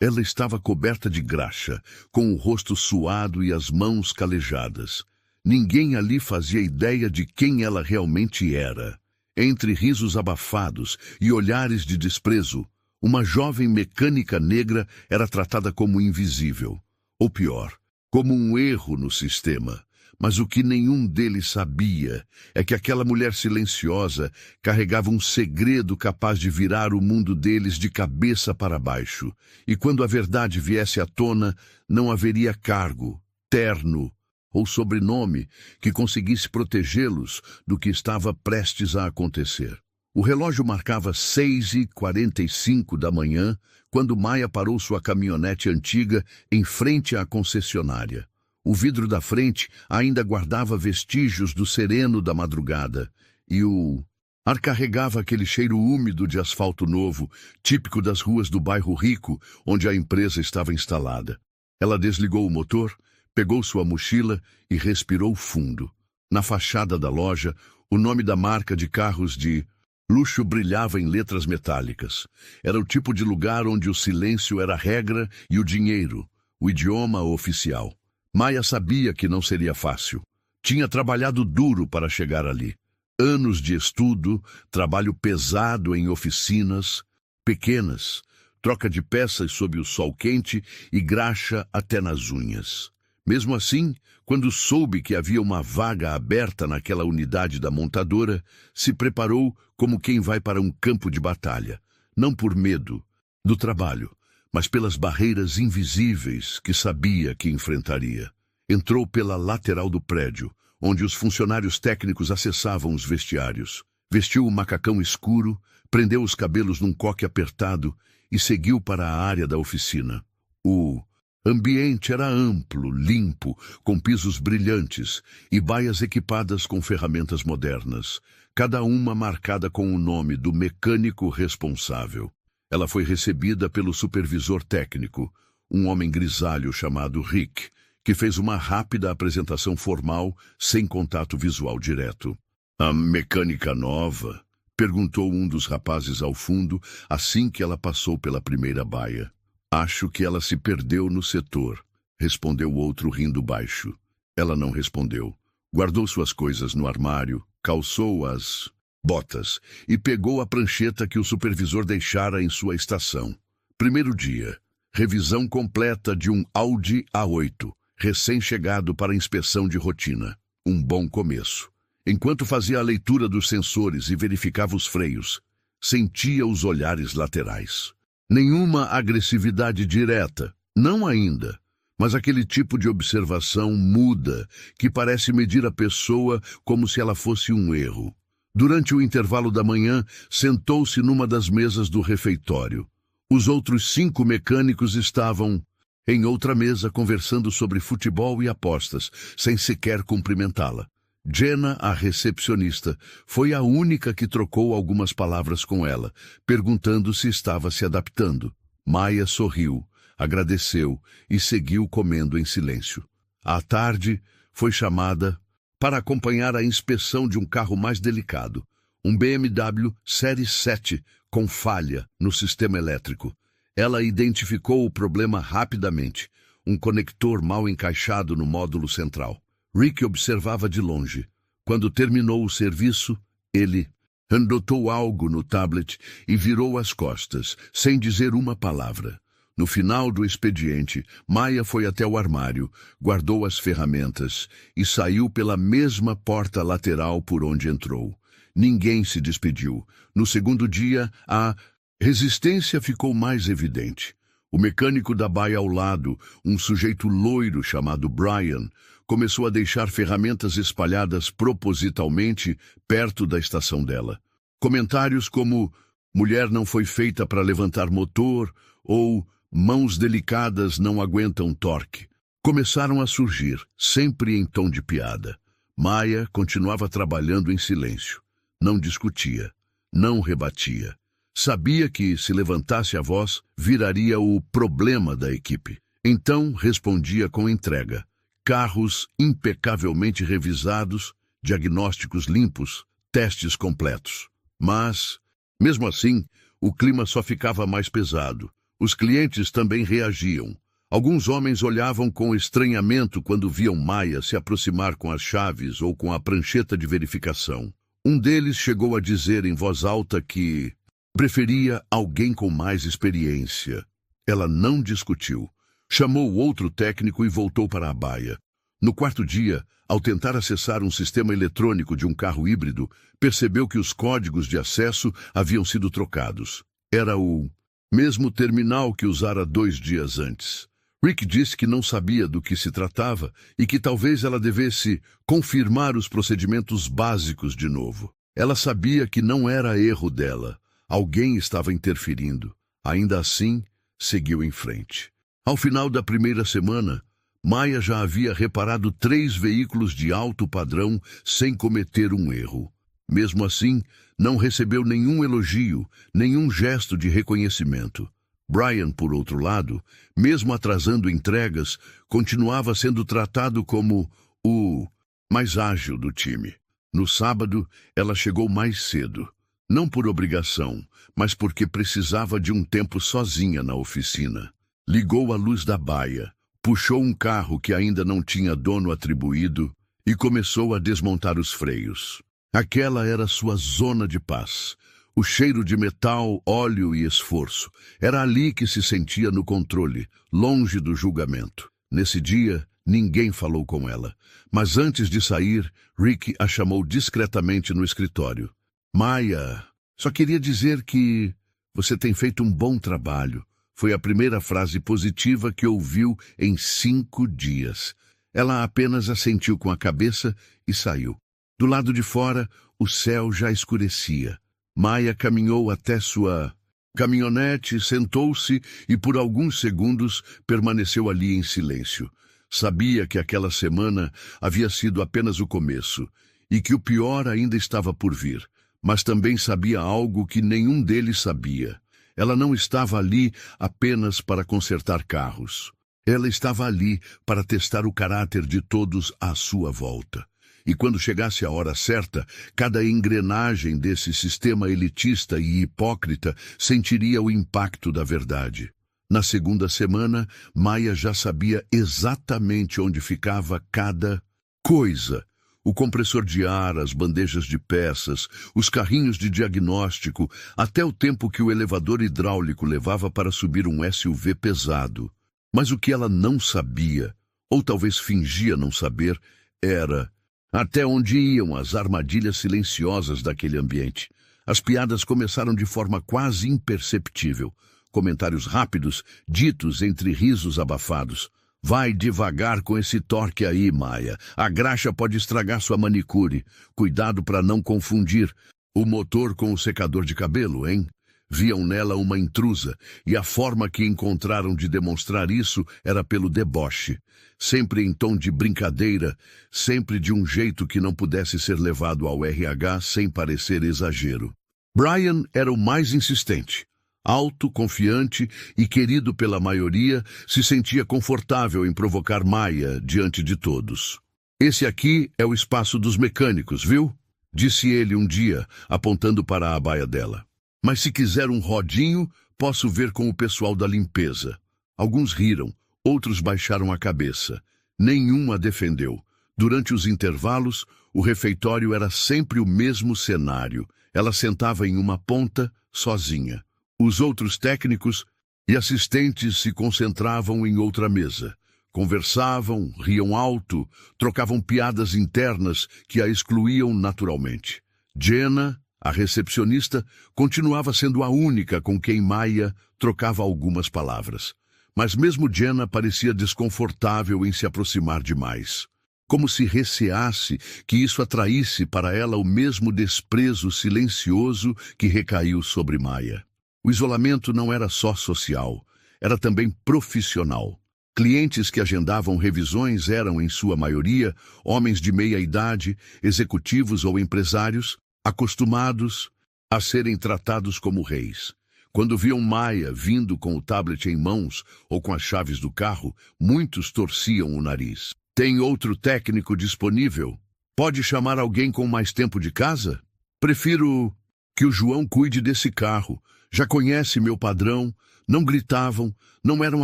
Ela estava coberta de graxa, com o rosto suado e as mãos calejadas. Ninguém ali fazia ideia de quem ela realmente era. Entre risos abafados e olhares de desprezo, uma jovem mecânica negra era tratada como invisível. Ou pior, como um erro no sistema. Mas o que nenhum deles sabia é que aquela mulher silenciosa carregava um segredo capaz de virar o mundo deles de cabeça para baixo. E quando a verdade viesse à tona, não haveria cargo, terno ou sobrenome que conseguisse protegê-los do que estava prestes a acontecer. O relógio marcava 6h45 da manhã, quando Maya parou sua caminhonete antiga em frente à concessionária. O vidro da frente ainda guardava vestígios do sereno da madrugada, e o ar carregava aquele cheiro úmido de asfalto novo, típico das ruas do bairro rico, onde a empresa estava instalada. Ela desligou o motor, pegou sua mochila e respirou fundo. Na fachada da loja, o nome da marca de carros de luxo brilhava em letras metálicas. Era o tipo de lugar onde o silêncio era a regra e o dinheiro, o idioma oficial. Maya sabia que não seria fácil. Tinha trabalhado duro para chegar ali. Anos de estudo, trabalho pesado em oficinas pequenas, troca de peças sob o sol quente e graxa até nas unhas. Mesmo assim, quando soube que havia uma vaga aberta naquela unidade da montadora, se preparou como quem vai para um campo de batalha, não por medo do trabalho, mas pelas barreiras invisíveis que sabia que enfrentaria. Entrou pela lateral do prédio, onde os funcionários técnicos acessavam os vestiários. Vestiu o macacão escuro, prendeu os cabelos num coque apertado e seguiu para a área da oficina. O ambiente era amplo, limpo, com pisos brilhantes e baias equipadas com ferramentas modernas, cada uma marcada com o nome do mecânico responsável. Ela foi recebida pelo supervisor técnico, um homem grisalho chamado Rick, que fez uma rápida apresentação formal, sem contato visual direto. "A mecânica nova?" perguntou um dos rapazes ao fundo, assim que ela passou pela primeira baia. "Acho que ela se perdeu no setor", respondeu o outro rindo baixo. Ela não respondeu. Guardou suas coisas no armário, calçou as botas e pegou a prancheta que o supervisor deixara em sua estação. Primeiro dia. Revisão completa de um Audi A8, recém-chegado para inspeção de rotina. Um bom começo. Enquanto fazia a leitura dos sensores e verificava os freios, sentia os olhares laterais. Nenhuma agressividade direta, não ainda, mas aquele tipo de observação muda, que parece medir a pessoa como se ela fosse um erro. Durante o intervalo da manhã, sentou-se numa das mesas do refeitório. Os outros 5 mecânicos estavam em outra mesa conversando sobre futebol e apostas, sem sequer cumprimentá-la. Jenna, a recepcionista, foi a única que trocou algumas palavras com ela, perguntando se estava se adaptando. Maya sorriu, agradeceu e seguiu comendo em silêncio. À tarde, foi chamada para acompanhar a inspeção de um carro mais delicado, um BMW Série 7 com falha no sistema elétrico. Ela identificou o problema rapidamente, um conector mal encaixado no módulo central. Rick observava de longe. Quando terminou o serviço, ele anotou algo no tablet e virou as costas, sem dizer uma palavra. No final do expediente, Maya foi até o armário, guardou as ferramentas e saiu pela mesma porta lateral por onde entrou. Ninguém se despediu. No segundo dia, a resistência ficou mais evidente. O mecânico da baia ao lado, um sujeito loiro chamado Brian, começou a deixar ferramentas espalhadas propositalmente perto da estação dela. Comentários como "mulher não foi feita para levantar motor" ou "mãos delicadas não aguentam torque" começaram a surgir, sempre em tom de piada. Maya continuava trabalhando em silêncio. Não discutia, não rebatia. Sabia que, se levantasse a voz, viraria o problema da equipe. Então, respondia com entrega. Carros impecavelmente revisados, diagnósticos limpos, testes completos. Mas, mesmo assim, o clima só ficava mais pesado. Os clientes também reagiam. Alguns homens olhavam com estranhamento quando viam Maia se aproximar com as chaves ou com a prancheta de verificação. Um deles chegou a dizer em voz alta que preferia alguém com mais experiência. Ela não discutiu. Chamou outro técnico e voltou para a baia. No quarto dia, ao tentar acessar um sistema eletrônico de um carro híbrido, percebeu que os códigos de acesso haviam sido trocados. Era o mesmo terminal que usara 2 dias antes. Rick disse que não sabia do que se tratava e que talvez ela devesse confirmar os procedimentos básicos de novo. Ela sabia que não era erro dela. Alguém estava interferindo. Ainda assim, seguiu em frente. Ao final da primeira semana, Maia já havia reparado 3 veículos de alto padrão sem cometer um erro. Mesmo assim, não recebeu nenhum elogio, nenhum gesto de reconhecimento. Brian, por outro lado, mesmo atrasando entregas, continuava sendo tratado como o mais ágil do time. No sábado, ela chegou mais cedo. Não por obrigação, mas porque precisava de um tempo sozinha na oficina. Ligou a luz da baia, puxou um carro que ainda não tinha dono atribuído e começou a desmontar os freios. Aquela era sua zona de paz. O cheiro de metal, óleo e esforço. Era ali que se sentia no controle, longe do julgamento. Nesse dia, ninguém falou com ela. Mas antes de sair, Rick a chamou discretamente no escritório. Maia, só queria dizer que você tem feito um bom trabalho. Foi a primeira frase positiva que ouviu em 5 dias. Ela apenas assentiu com a cabeça e saiu. Do lado de fora, o céu já escurecia. Maia caminhou até sua caminhonete, sentou-se e por alguns segundos permaneceu ali em silêncio. Sabia que aquela semana havia sido apenas o começo e que o pior ainda estava por vir, mas também sabia algo que nenhum deles sabia. Ela não estava ali apenas para consertar carros. Ela estava ali para testar o caráter de todos à sua volta. E quando chegasse a hora certa, cada engrenagem desse sistema elitista e hipócrita sentiria o impacto da verdade. Na segunda semana, Maia já sabia exatamente onde ficava cada coisa. O compressor de ar, as bandejas de peças, os carrinhos de diagnóstico, até o tempo que o elevador hidráulico levava para subir um SUV pesado. Mas o que ela não sabia, ou talvez fingia não saber, era até onde iam as armadilhas silenciosas daquele ambiente. As piadas começaram de forma quase imperceptível. Comentários rápidos, ditos entre risos abafados. Vai devagar com esse torque aí, Maia. A graxa pode estragar sua manicure. Cuidado para não confundir o motor com o secador de cabelo, hein? Viam nela uma intrusa, e a forma que encontraram de demonstrar isso era pelo deboche. Sempre em tom de brincadeira, sempre de um jeito que não pudesse ser levado ao RH sem parecer exagero. Brian era o mais insistente. Alto, confiante e querido pela maioria, se sentia confortável em provocar Maia diante de todos. Esse aqui é o espaço dos mecânicos, viu? Disse ele um dia, apontando para a baia dela. Mas se quiser um rodinho, posso ver com o pessoal da limpeza. Alguns riram, outros baixaram a cabeça. Nenhum a defendeu. Durante os intervalos, o refeitório era sempre o mesmo cenário. Ela sentava em uma ponta, sozinha. Os outros técnicos e assistentes se concentravam em outra mesa. Conversavam, riam alto, trocavam piadas internas que a excluíam naturalmente. Jenna, a recepcionista, continuava sendo a única com quem Maia trocava algumas palavras. Mas mesmo Jenna parecia desconfortável em se aproximar demais. Como se receasse que isso atraísse para ela o mesmo desprezo silencioso que recaiu sobre Maia. O isolamento não era só social, era também profissional. Clientes que agendavam revisões eram, em sua maioria, homens de meia idade, executivos ou empresários, acostumados a serem tratados como reis. Quando viam Maia vindo com o tablet em mãos ou com as chaves do carro, muitos torciam o nariz. Tem outro técnico disponível? Pode chamar alguém com mais tempo de casa? Prefiro que o João cuide desse carro. Já conhece meu padrão, Não gritavam, não eram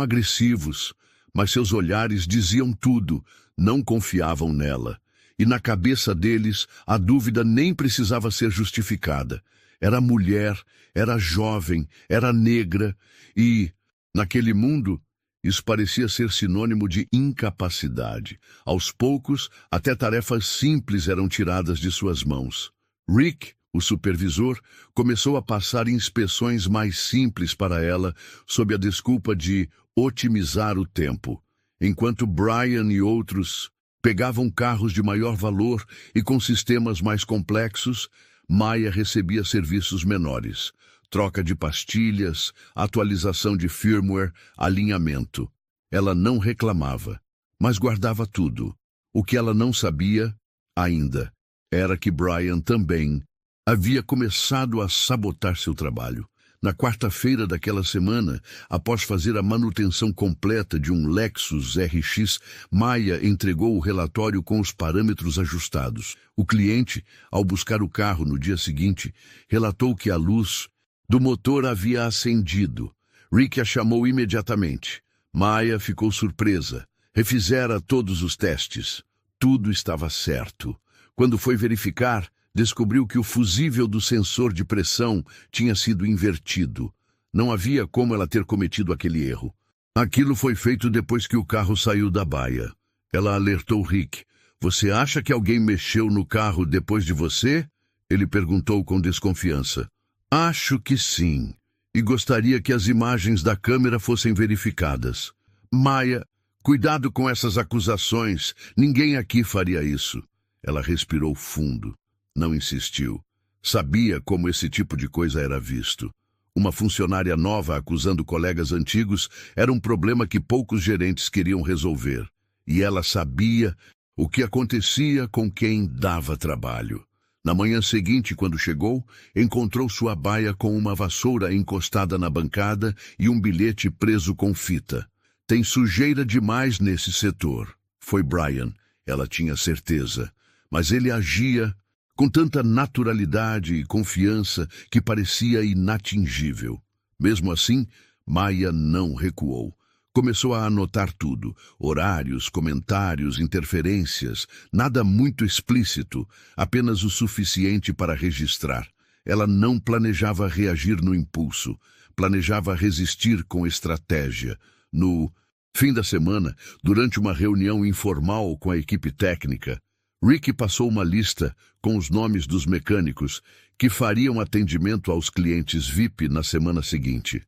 agressivos, mas seus olhares diziam tudo, não confiavam nela. E na cabeça deles, a dúvida nem precisava ser justificada. Era mulher, era jovem, era negra e, naquele mundo, isso parecia ser sinônimo de incapacidade. Aos poucos, até tarefas simples eram tiradas de suas mãos. Rick, o supervisor, começou a passar inspeções mais simples para ela, sob a desculpa de otimizar o tempo, enquanto Brian e outros pegavam carros de maior valor e com sistemas mais complexos. Maya recebia serviços menores, troca de pastilhas, atualização de firmware, alinhamento. Ela não reclamava, mas guardava tudo. O que ela não sabia, ainda, era que Brian também havia começado a sabotar seu trabalho. Na quarta-feira daquela semana, após fazer a manutenção completa de um Lexus RX, Maya entregou o relatório com os parâmetros ajustados. O cliente, ao buscar o carro no dia seguinte, relatou que a luz do motor havia acendido. Rick a chamou imediatamente. Maya ficou surpresa. Refizera todos os testes. Tudo estava certo. Quando foi verificar, descobriu que o fusível do sensor de pressão tinha sido invertido. Não havia como ela ter cometido aquele erro. Aquilo foi feito depois que o carro saiu da baia. Ela alertou Rick. Você acha que alguém mexeu no carro depois de você? Ele perguntou com desconfiança. Acho que sim. E gostaria que as imagens da câmera fossem verificadas. Maya, cuidado com essas acusações. Ninguém aqui faria isso. Ela respirou fundo. Não insistiu. Sabia como esse tipo de coisa era visto. Uma funcionária nova acusando colegas antigos era um problema que poucos gerentes queriam resolver. E ela sabia o que acontecia com quem dava trabalho. Na manhã seguinte, quando chegou, encontrou sua baia com uma vassoura encostada na bancada e um bilhete preso com fita. Tem sujeira demais nesse setor. Foi Brian. Ela tinha certeza. Mas ele agia com tanta naturalidade e confiança que parecia inatingível. Mesmo assim, Maya não recuou. Começou a anotar tudo, horários, comentários, interferências, nada muito explícito, apenas o suficiente para registrar. Ela não planejava reagir no impulso, planejava resistir com estratégia. No fim da semana, durante uma reunião informal com a equipe técnica, Rick passou uma lista com os nomes dos mecânicos que fariam atendimento aos clientes VIP na semana seguinte.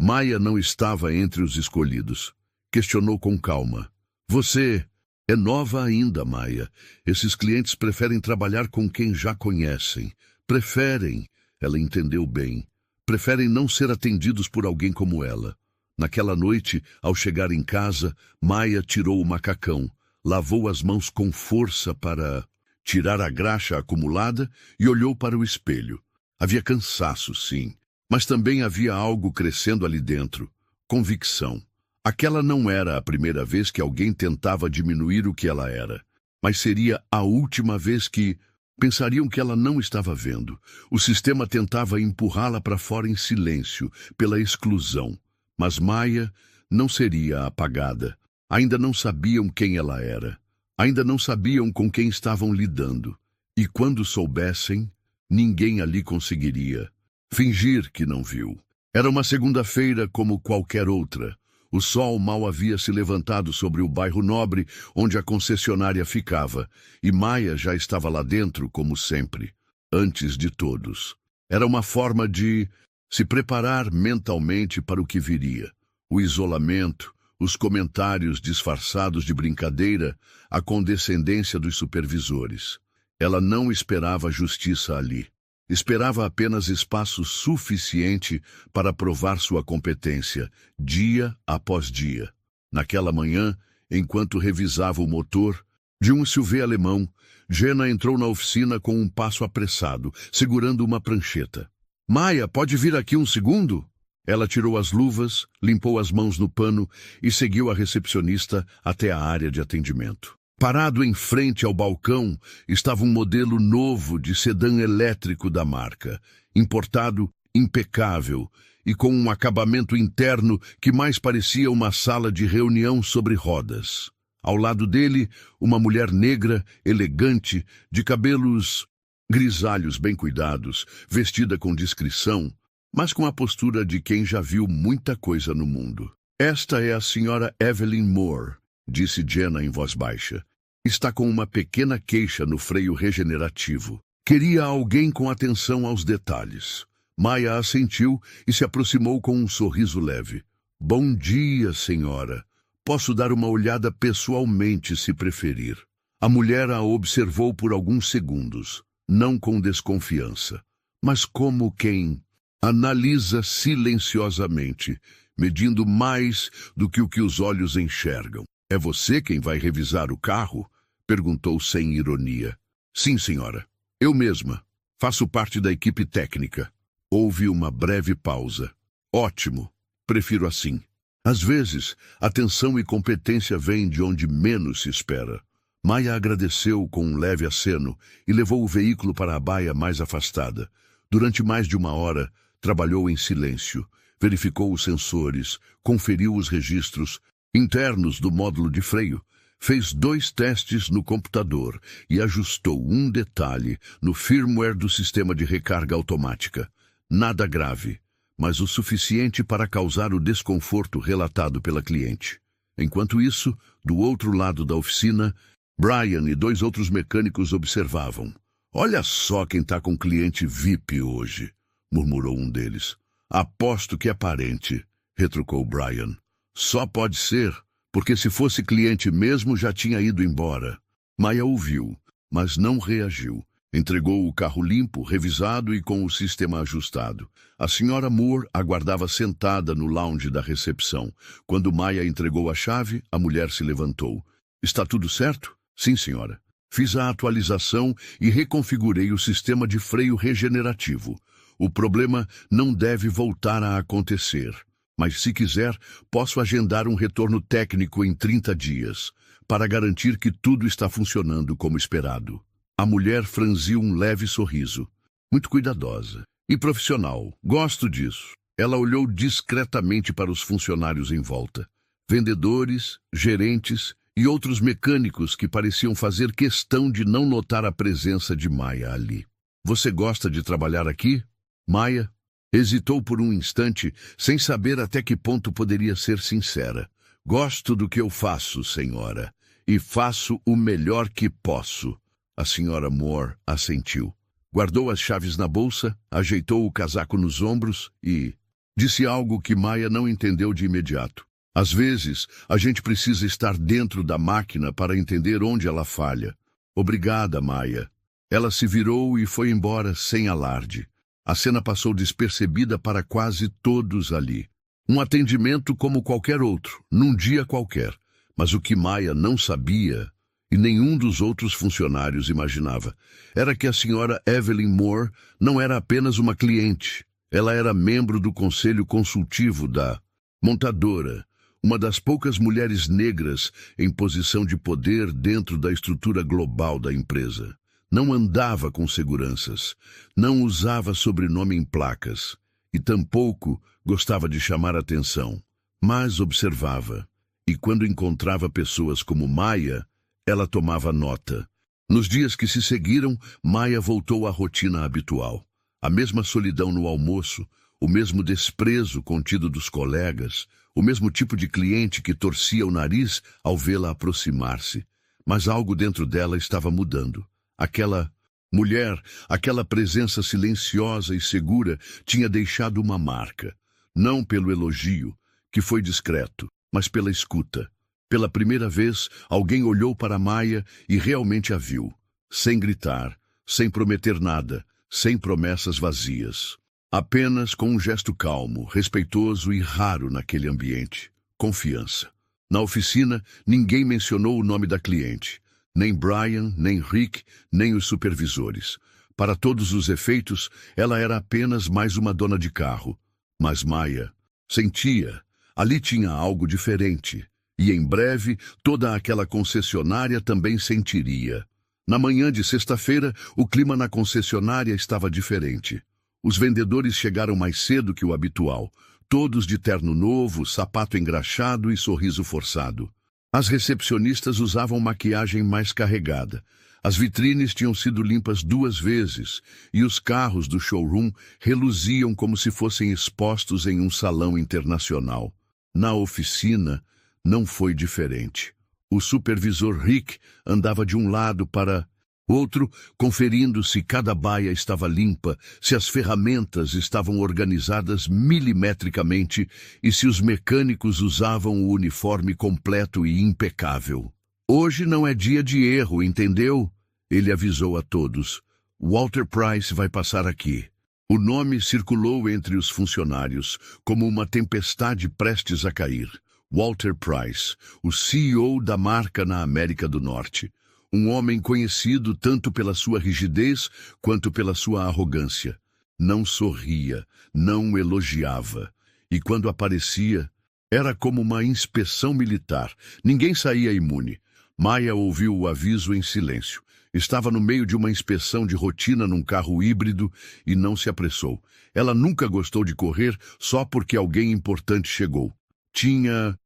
Maya não estava entre os escolhidos. Questionou com calma. Você é nova ainda, Maya. Esses clientes preferem trabalhar com quem já conhecem. Preferem, ela entendeu bem, preferem não ser atendidos por alguém como ela. Naquela noite, ao chegar em casa, Maya tirou o macacão, lavou as mãos com força para tirar a graxa acumulada e olhou para o espelho. Havia cansaço, sim, mas também havia algo crescendo ali dentro. Convicção. Aquela não era a primeira vez que alguém tentava diminuir o que ela era, mas seria a última vez que pensariam que ela não estava vendo. O sistema tentava empurrá-la para fora em silêncio, pela exclusão. Mas Maya não seria apagada. Ainda não sabiam quem ela era. Ainda não sabiam com quem estavam lidando. E quando soubessem, ninguém ali conseguiria fingir que não viu. Era uma segunda-feira como qualquer outra. O sol mal havia se levantado sobre o bairro nobre onde a concessionária ficava, e Maya já estava lá dentro, como sempre, antes de todos. Era uma forma de se preparar mentalmente para o que viria. O isolamento, os comentários disfarçados de brincadeira, a condescendência dos supervisores. Ela não esperava justiça ali. Esperava apenas espaço suficiente para provar sua competência, dia após dia. Naquela manhã, enquanto revisava o motor de um SUV alemão, Jenna entrou na oficina com um passo apressado, segurando uma prancheta. Maya, pode vir aqui um segundo? Ela tirou as luvas, limpou as mãos no pano e seguiu a recepcionista até a área de atendimento. Parado em frente ao balcão estava um modelo novo de sedã elétrico da marca, importado, impecável, e com um acabamento interno que mais parecia uma sala de reunião sobre rodas. Ao lado dele, uma mulher negra, elegante, de cabelos grisalhos bem cuidados, vestida com discrição, mas com a postura de quem já viu muita coisa no mundo. Esta é a senhora Evelyn Moore, disse Jenna em voz baixa. Está com uma pequena queixa no freio regenerativo. Queria alguém com atenção aos detalhes. Maya assentiu e se aproximou com um sorriso leve. Bom dia, senhora. Posso dar uma olhada pessoalmente, se preferir. A mulher a observou por alguns segundos, não com desconfiança, mas como quem analisa silenciosamente, medindo mais do que o que os olhos enxergam. É você quem vai revisar o carro? Perguntou sem ironia. Sim, senhora. Eu mesma. Faço parte da equipe técnica. Houve uma breve pausa. Ótimo. Prefiro assim. Às vezes, atenção e competência vêm de onde menos se espera. Maya agradeceu com um leve aceno e levou o veículo para a baia mais afastada. Durante mais de uma hora, trabalhou em silêncio, verificou os sensores, conferiu os registros internos do módulo de freio, fez 2 testes no computador e ajustou um detalhe no firmware do sistema de recarga automática. Nada grave, mas o suficiente para causar o desconforto relatado pela cliente. Enquanto isso, do outro lado da oficina, Brian e 2 outros mecânicos observavam. Olha só quem está com cliente VIP hoje, murmurou um deles. Aposto que é parente, retrucou Brian. Só pode ser, porque se fosse cliente mesmo já tinha ido embora. Maya ouviu, mas não reagiu. Entregou o carro limpo, revisado e com o sistema ajustado. A senhora Moore aguardava sentada no lounge da recepção. Quando Maya entregou a chave, a mulher se levantou. Está tudo certo? Sim, senhora. Fiz a atualização e reconfigurei o sistema de freio regenerativo. O problema não deve voltar a acontecer. Mas se quiser, posso agendar um retorno técnico em 30 dias, para garantir que tudo está funcionando como esperado. A mulher franziu um leve sorriso. Muito cuidadosa. E profissional. Gosto disso. Ela olhou discretamente para os funcionários em volta. Vendedores, gerentes e outros mecânicos que pareciam fazer questão de não notar a presença de Maya ali. Você gosta de trabalhar aqui? Maya hesitou por um instante, sem saber até que ponto poderia ser sincera. Gosto do que eu faço, senhora, e faço o melhor que posso. A senhora Moore assentiu. Guardou as chaves na bolsa, ajeitou o casaco nos ombros e disse algo que Maya não entendeu de imediato. Às vezes, a gente precisa estar dentro da máquina para entender onde ela falha. Obrigada, Maya. Ela se virou e foi embora sem alarde. A cena passou despercebida para quase todos ali. Um atendimento como qualquer outro, num dia qualquer. Mas o que Maya não sabia, e nenhum dos outros funcionários imaginava, era que a senhora Evelyn Moore não era apenas uma cliente. Ela era membro do conselho consultivo da montadora, uma das poucas mulheres negras em posição de poder dentro da estrutura global da empresa. Não andava com seguranças, não usava sobrenome em placas e tampouco gostava de chamar atenção, mas observava. E quando encontrava pessoas como Maya, ela tomava nota. Nos dias que se seguiram, Maya voltou à rotina habitual. A mesma solidão no almoço, o mesmo desprezo contido dos colegas, o mesmo tipo de cliente que torcia o nariz ao vê-la aproximar-se. Mas algo dentro dela estava mudando. Aquela mulher, aquela presença silenciosa e segura, tinha deixado uma marca. Não pelo elogio, que foi discreto, mas pela escuta. Pela primeira vez, alguém olhou para Maya e realmente a viu. Sem gritar, sem prometer nada, sem promessas vazias. Apenas com um gesto calmo, respeitoso e raro naquele ambiente. Confiança. Na oficina, ninguém mencionou o nome da cliente. Nem Brian, nem Rick, nem os supervisores. Para todos os efeitos, ela era apenas mais uma dona de carro. Mas Maya sentia, ali tinha algo diferente. E em breve, toda aquela concessionária também sentiria. Na manhã de sexta-feira, o clima na concessionária estava diferente. Os vendedores chegaram mais cedo que o habitual, todos de terno novo, sapato engraxado e sorriso forçado. As recepcionistas usavam maquiagem mais carregada. As vitrines tinham sido limpas 2 vezes e os carros do showroom reluziam como se fossem expostos em um salão internacional. Na oficina, não foi diferente. O supervisor Rick andava de um lado para outro, conferindo se cada baia estava limpa, se as ferramentas estavam organizadas milimetricamente e se os mecânicos usavam o uniforme completo e impecável. Hoje não é dia de erro, entendeu? Ele avisou a todos. Walter Price vai passar aqui. O nome circulou entre os funcionários como uma tempestade prestes a cair. Walter Price, o CEO da marca na América do Norte. Um homem conhecido tanto pela sua rigidez quanto pela sua arrogância. Não sorria, não elogiava. E quando aparecia, era como uma inspeção militar. Ninguém saía imune. Maya ouviu o aviso em silêncio. Estava no meio de uma inspeção de rotina num carro híbrido e não se apressou. Ela nunca gostou de correr só porque alguém importante chegou. Tinha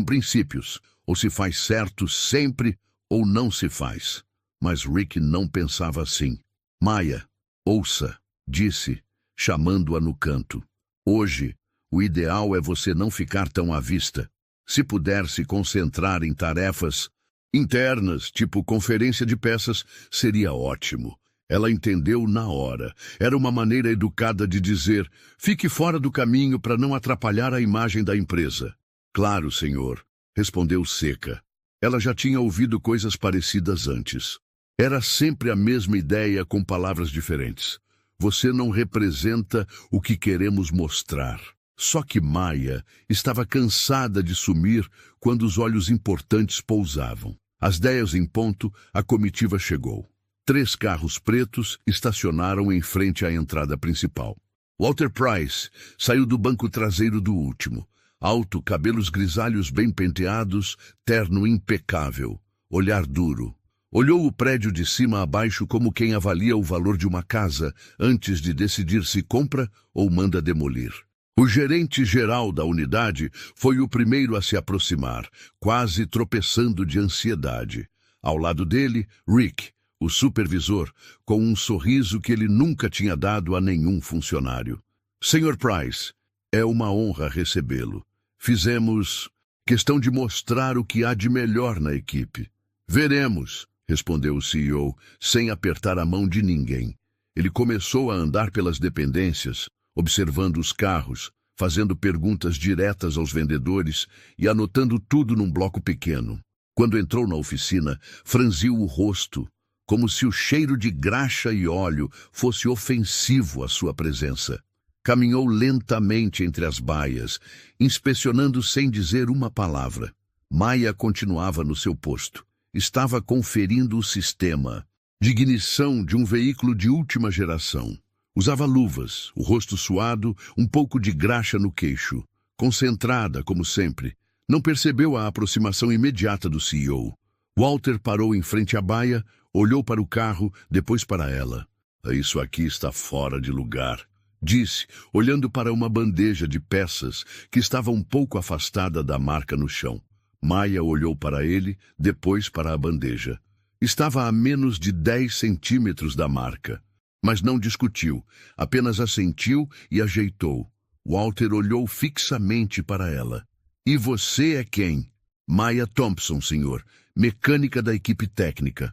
princípios. Ou se faz certo sempre, ou não se faz. Mas Rick não pensava assim. Maya, ouça, disse, chamando-a no canto. Hoje, o ideal é você não ficar tão à vista. Se puder se concentrar em tarefas internas, tipo conferência de peças, seria ótimo. Ela entendeu na hora. Era uma maneira educada de dizer, fique fora do caminho para não atrapalhar a imagem da empresa. Claro, senhor, respondeu seca. Ela já tinha ouvido coisas parecidas antes. Era sempre a mesma ideia com palavras diferentes. Você não representa o que queremos mostrar. Só que Maya estava cansada de sumir quando os olhos importantes pousavam. Às 10 em ponto, a comitiva chegou. 3 carros pretos estacionaram em frente à entrada principal. Walter Price saiu do banco traseiro do último. Alto, cabelos grisalhos bem penteados, terno impecável, olhar duro. Olhou o prédio de cima a baixo como quem avalia o valor de uma casa antes de decidir se compra ou manda demolir. O gerente-geral da unidade foi o primeiro a se aproximar, quase tropeçando de ansiedade. Ao lado dele, Rick, o supervisor, com um sorriso que ele nunca tinha dado a nenhum funcionário. Sr. Price, é uma honra recebê-lo. Fizemos questão de mostrar o que há de melhor na equipe. Veremos, respondeu o CEO, sem apertar a mão de ninguém. Ele começou a andar pelas dependências, observando os carros, fazendo perguntas diretas aos vendedores e anotando tudo num bloco pequeno. Quando entrou na oficina, franziu o rosto, como se o cheiro de graxa e óleo fosse ofensivo à sua presença. Caminhou lentamente entre as baias, inspecionando sem dizer uma palavra. Maya continuava no seu posto. Estava conferindo o sistema de ignição de um veículo de última geração. Usava luvas, o rosto suado, um pouco de graxa no queixo. Concentrada, como sempre. Não percebeu a aproximação imediata do CEO. Walter parou em frente à baia, olhou para o carro, depois para ela. Isso aqui está fora de lugar, disse, olhando para uma bandeja de peças que estava um pouco afastada da marca no chão. Maya olhou para ele, depois para a bandeja. Estava a menos de 10 centímetros da marca. Mas não discutiu, apenas assentiu e ajeitou. Walter olhou fixamente para ela. E você é quem? Maya Thompson, senhor, mecânica da equipe técnica.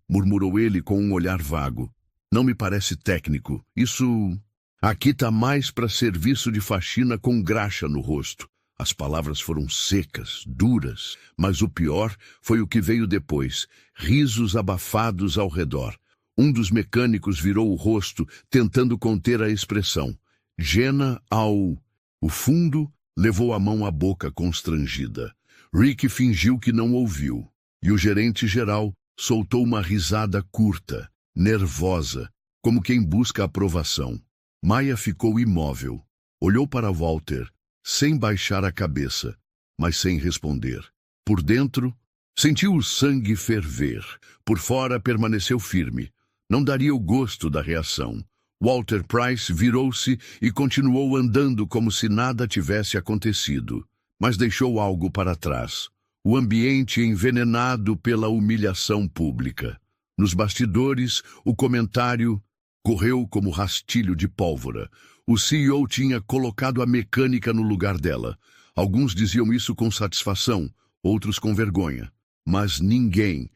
Murmurou ele com um olhar vago. Não me parece técnico. Isso... Aqui tá mais para serviço de faxina com graxa no rosto. As palavras foram secas, duras, mas o pior foi o que veio depois. Risos abafados ao redor. Um dos mecânicos virou o rosto, tentando conter a expressão. Jenna, ao fundo, levou a mão à boca constrangida. Rick fingiu que não ouviu. E o gerente-geral soltou uma risada curta, nervosa, como quem busca aprovação. Maya ficou imóvel. Olhou para Walter, sem baixar a cabeça, mas sem responder. Por dentro, sentiu o sangue ferver. Por fora, permaneceu firme. Não daria o gosto da reação. Walter Price virou-se e continuou andando como se nada tivesse acontecido, mas deixou algo para trás. O ambiente envenenado pela humilhação pública. Nos bastidores, o comentário correu como rastilho de pólvora. O CEO tinha colocado a mecânica no lugar dela. Alguns diziam isso com satisfação, outros com vergonha. Mas ninguém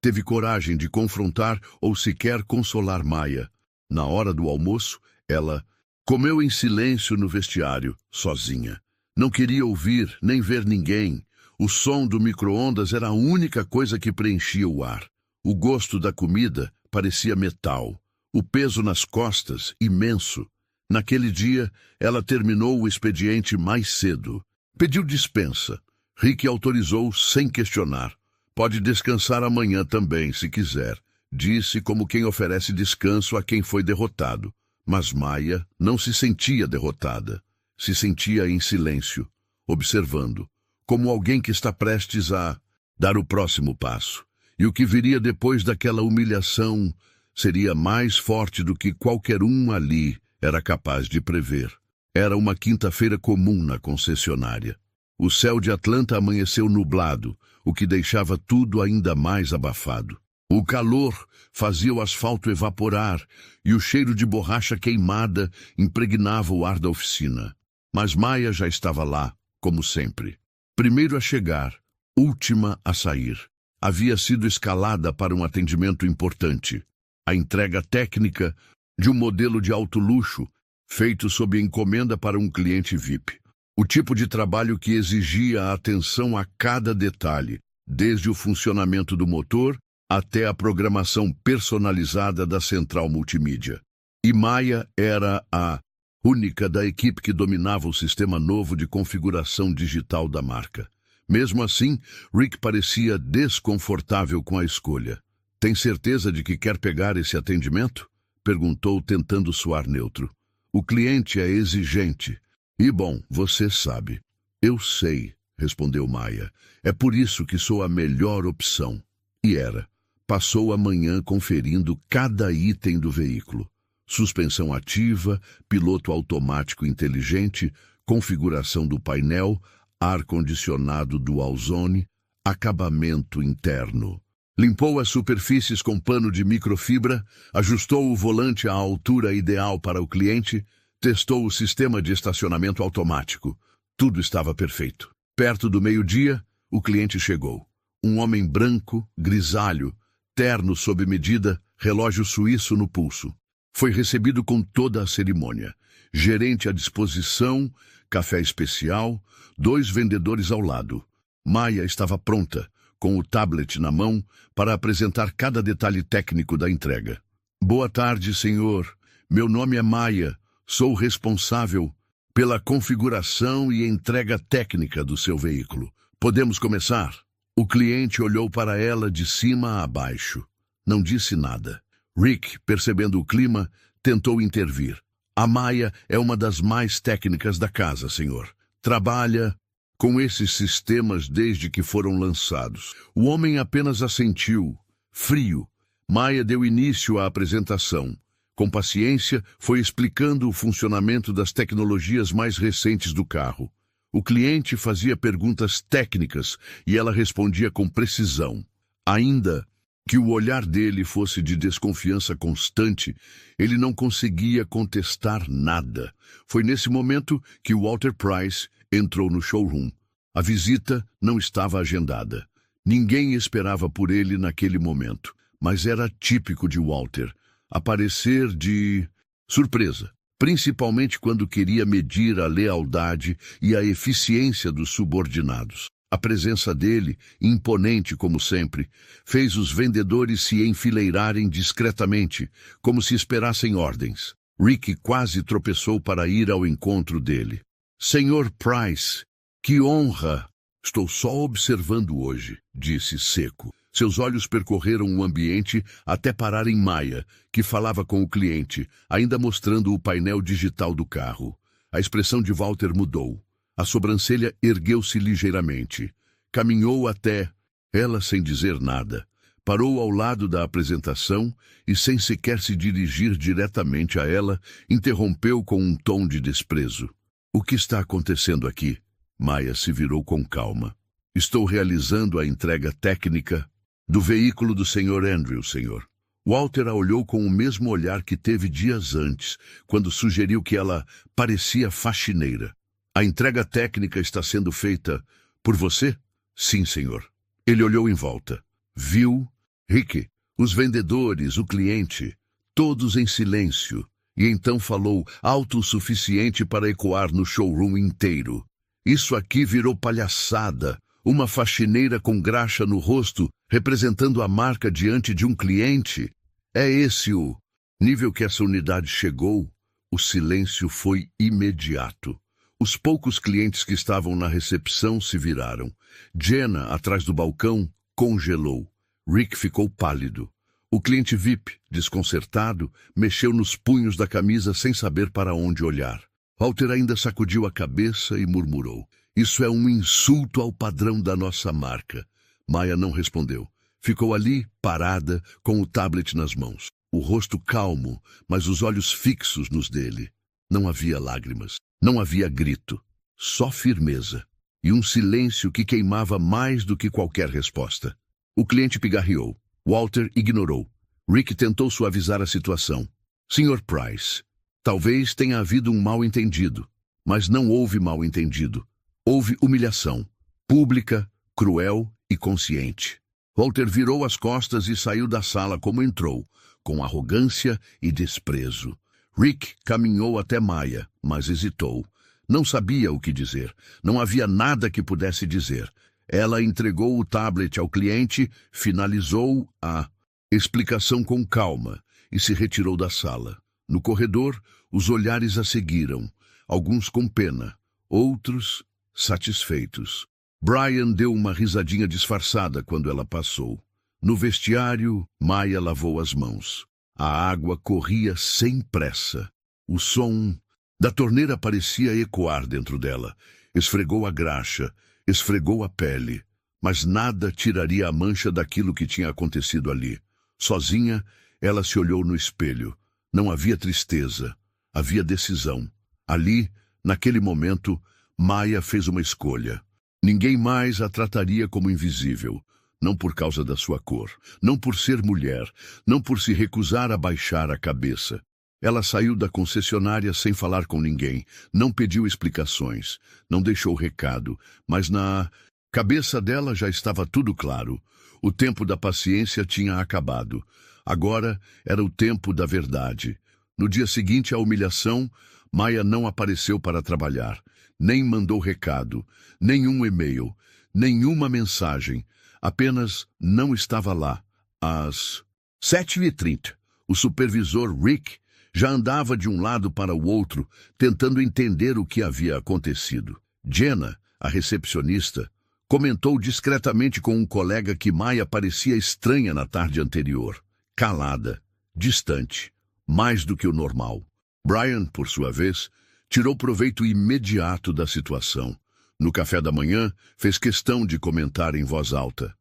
teve coragem de confrontar ou sequer consolar Maya. Na hora do almoço, ela comeu em silêncio no vestiário, sozinha. Não queria ouvir nem ver ninguém. O som do micro-ondas era a única coisa que preenchia o ar. O gosto da comida parecia metal. O peso nas costas, imenso. Naquele dia, ela terminou o expediente mais cedo. Pediu dispensa. Rick autorizou sem questionar. Pode descansar amanhã também, se quiser. Disse como quem oferece descanso a quem foi derrotado. Mas Maya não se sentia derrotada. Se sentia em silêncio, observando, como alguém que está prestes a dar o próximo passo. E o que viria depois daquela humilhação seria mais forte do que qualquer um ali era capaz de prever. Era uma quinta-feira comum na concessionária. O céu de Atlanta amanheceu nublado, o que deixava tudo ainda mais abafado. O calor fazia o asfalto evaporar e o cheiro de borracha queimada impregnava o ar da oficina. Mas Maya já estava lá, como sempre. Primeiro a chegar, última a sair. Havia sido escalada para um atendimento importante. A entrega técnica de um modelo de alto luxo, feito sob encomenda para um cliente VIP. O tipo de trabalho que exigia atenção a cada detalhe, desde o funcionamento do motor até a programação personalizada da central multimídia. E Maya era a única da equipe que dominava o sistema novo de configuração digital da marca. Mesmo assim, Rick parecia desconfortável com a escolha. Tem certeza de que quer pegar esse atendimento? Perguntou, tentando soar neutro. O cliente é exigente. E bom, você sabe. Eu sei, respondeu Maya. É por isso que sou a melhor opção. E era. Passou a manhã conferindo cada item do veículo. Suspensão ativa, piloto automático inteligente, configuração do painel, ar-condicionado dual zone, acabamento interno. Limpou as superfícies com pano de microfibra, ajustou o volante à altura ideal para o cliente, testou o sistema de estacionamento automático. Tudo estava perfeito. Perto do meio-dia, o cliente chegou. Um homem branco, grisalho, terno sob medida, relógio suíço no pulso. Foi recebido com toda a cerimônia. Gerente à disposição, café especial, 2 vendedores ao lado. Maya estava pronta, com o tablet na mão, para apresentar cada detalhe técnico da entrega. Boa tarde, senhor. Meu nome é Maya. Sou responsável pela configuração e entrega técnica do seu veículo. Podemos começar? O cliente olhou para ela de cima a baixo. Não disse nada. Rick, percebendo o clima, tentou intervir. A Maya é uma das mais técnicas da casa, senhor. Trabalha com esses sistemas desde que foram lançados. O homem apenas assentiu, frio. Maya deu início à apresentação. Com paciência, foi explicando o funcionamento das tecnologias mais recentes do carro. O cliente fazia perguntas técnicas e ela respondia com precisão. Ainda que o olhar dele fosse de desconfiança constante, ele não conseguia contestar nada. Foi nesse momento que Walter Price entrou no showroom. A visita não estava agendada. Ninguém esperava por ele naquele momento, mas era típico de Walter aparecer de surpresa, principalmente quando queria medir a lealdade e a eficiência dos subordinados. A presença dele, imponente como sempre, fez os vendedores se enfileirarem discretamente, como se esperassem ordens. Rick quase tropeçou para ir ao encontro dele. Senhor Price, que honra! Estou só observando hoje, disse seco. Seus olhos percorreram o ambiente até parar em Maya, que falava com o cliente, ainda mostrando o painel digital do carro. A expressão de Walter mudou. A sobrancelha ergueu-se ligeiramente. Caminhou até ela sem dizer nada. Parou ao lado da apresentação e, sem sequer se dirigir diretamente a ela, interrompeu com um tom de desprezo. O que está acontecendo aqui? Maya se virou com calma. Estou realizando a entrega técnica do veículo do Sr. Andrew, senhor. Walter a olhou com o mesmo olhar que teve dias antes, quando sugeriu que ela parecia faxineira. A entrega técnica está sendo feita por você? Sim, senhor. Ele olhou em volta. Viu Rick, os vendedores, o cliente, todos em silêncio, e então falou alto o suficiente para ecoar no showroom inteiro. Isso aqui virou palhaçada. Uma faxineira com graxa no rosto, representando a marca diante de um cliente. É esse o nível que essa unidade chegou. O silêncio foi imediato. Os poucos clientes que estavam na recepção se viraram. Jenna, atrás do balcão, congelou. Rick ficou pálido. O cliente VIP, desconcertado, mexeu nos punhos da camisa sem saber para onde olhar. Walter ainda sacudiu a cabeça e murmurou. Isso é um insulto ao padrão da nossa marca. Maya não respondeu. Ficou ali, parada, com o tablet nas mãos. O rosto calmo, mas os olhos fixos nos dele. Não havia lágrimas. Não havia grito. Só firmeza. E um silêncio que queimava mais do que qualquer resposta. O cliente pigarreou. Walter ignorou. Rick tentou suavizar a situação. Sr. Price, talvez tenha havido um mal-entendido. Mas não houve mal-entendido. Houve humilhação. Pública, cruel e consciente. Walter virou as costas e saiu da sala como entrou, com arrogância e desprezo. Rick caminhou até Maya, mas hesitou. Não sabia o que dizer. Não havia nada que pudesse dizer. Ela entregou o tablet ao cliente, finalizou a explicação com calma e se retirou da sala. No corredor, os olhares a seguiram, alguns com pena, outros satisfeitos. Brian deu uma risadinha disfarçada quando ela passou. No vestiário, Maya lavou as mãos. A água corria sem pressa. O som da torneira parecia ecoar dentro dela. Esfregou a graxa, esfregou a pele, mas nada tiraria a mancha daquilo que tinha acontecido ali. Sozinha, ela se olhou no espelho. Não havia tristeza, havia decisão. Ali, naquele momento, Maya fez uma escolha. Ninguém mais a trataria como invisível, não por causa da sua cor, não por ser mulher, não por se recusar a baixar a cabeça. Ela saiu da concessionária sem falar com ninguém, não pediu explicações, não deixou recado, mas na cabeça dela já estava tudo claro. O tempo da paciência tinha acabado. Agora era o tempo da verdade. No dia seguinte à humilhação, Maya não apareceu para trabalhar, nem mandou recado, nenhum e-mail, nenhuma mensagem. Apenas não estava lá. Às 7h30, o supervisor Rick já andava de um lado para o outro, tentando entender o que havia acontecido. Jenna, a recepcionista, comentou discretamente com um colega que Maya parecia estranha na tarde anterior. Calada, distante, mais do que o normal. Brian, por sua vez, tirou proveito imediato da situação. No café da manhã, fez questão de comentar em voz alta.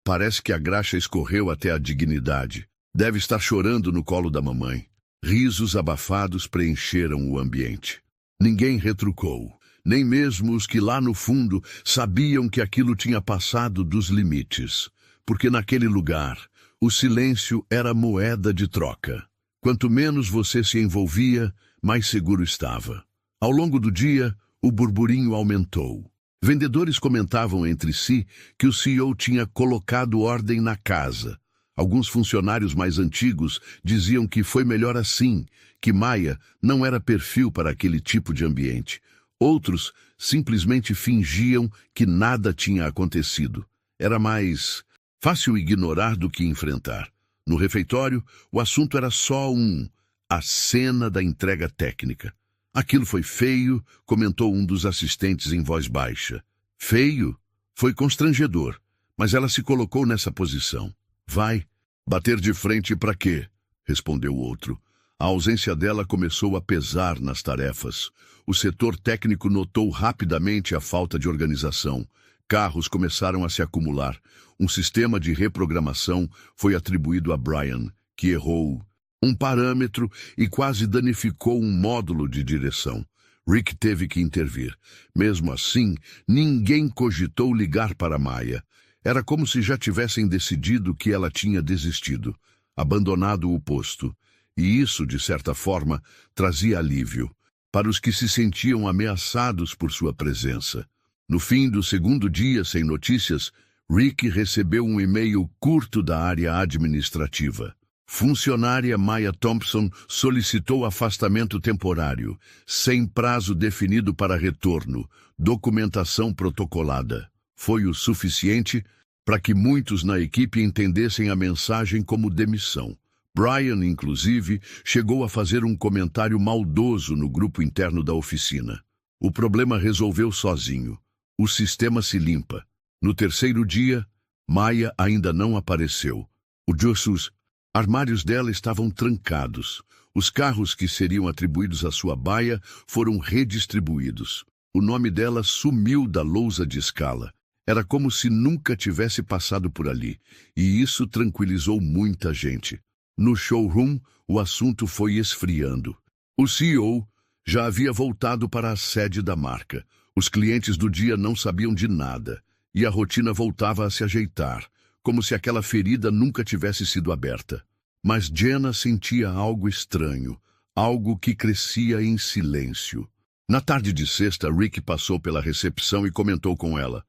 Parece que a graxa escorreu até a dignidade. Deve estar chorando no colo da mamãe. Risos abafados preencheram o ambiente. Ninguém retrucou, nem mesmo os que lá no fundo sabiam que aquilo tinha passado dos limites. Porque naquele lugar, o silêncio era moeda de troca. Quanto menos você se envolvia, mais seguro estava. Ao longo do dia, o burburinho aumentou. Vendedores comentavam entre si que o CEO tinha colocado ordem na casa. Alguns funcionários mais antigos diziam que foi melhor assim, que Maya não era perfil para aquele tipo de ambiente. Outros simplesmente fingiam que nada tinha acontecido. Era mais fácil ignorar do que enfrentar. No refeitório, o assunto era só a cena da entrega técnica. Aquilo foi feio, comentou um dos assistentes em voz baixa. Feio? Foi constrangedor, mas ela se colocou nessa posição. Vai. Bater de frente para quê? Respondeu o outro. A ausência dela começou a pesar nas tarefas. O setor técnico notou rapidamente a falta de organização. Carros começaram a se acumular. Um sistema de reprogramação foi atribuído a Brian, que errou um parâmetro e quase danificou um módulo de direção. Rick teve que intervir. Mesmo assim, ninguém cogitou ligar para Maya. Era como se já tivessem decidido que ela tinha desistido, abandonado o posto. E isso, de certa forma, trazia alívio para os que se sentiam ameaçados por sua presença. No fim do segundo dia sem notícias, Rick recebeu um e-mail curto da área administrativa. Funcionária Maya Thompson solicitou afastamento temporário, sem prazo definido para retorno, documentação protocolada. Foi o suficiente para que muitos na equipe entendessem a mensagem como demissão. Brian, inclusive, chegou a fazer um comentário maldoso no grupo interno da oficina. O problema resolveu sozinho. O sistema se limpa. No terceiro dia, Maya ainda não apareceu. Os armários dela estavam trancados. Os carros que seriam atribuídos à sua baia foram redistribuídos. O nome dela sumiu da lousa de escala. Era como se nunca tivesse passado por ali, e isso tranquilizou muita gente. No showroom, o assunto foi esfriando. O CEO já havia voltado para a sede da marca. Os clientes do dia não sabiam de nada, e a rotina voltava a se ajeitar, como se aquela ferida nunca tivesse sido aberta. Mas Jenna sentia algo estranho, algo que crescia em silêncio. Na tarde de sexta, Rick passou pela recepção e comentou com ela.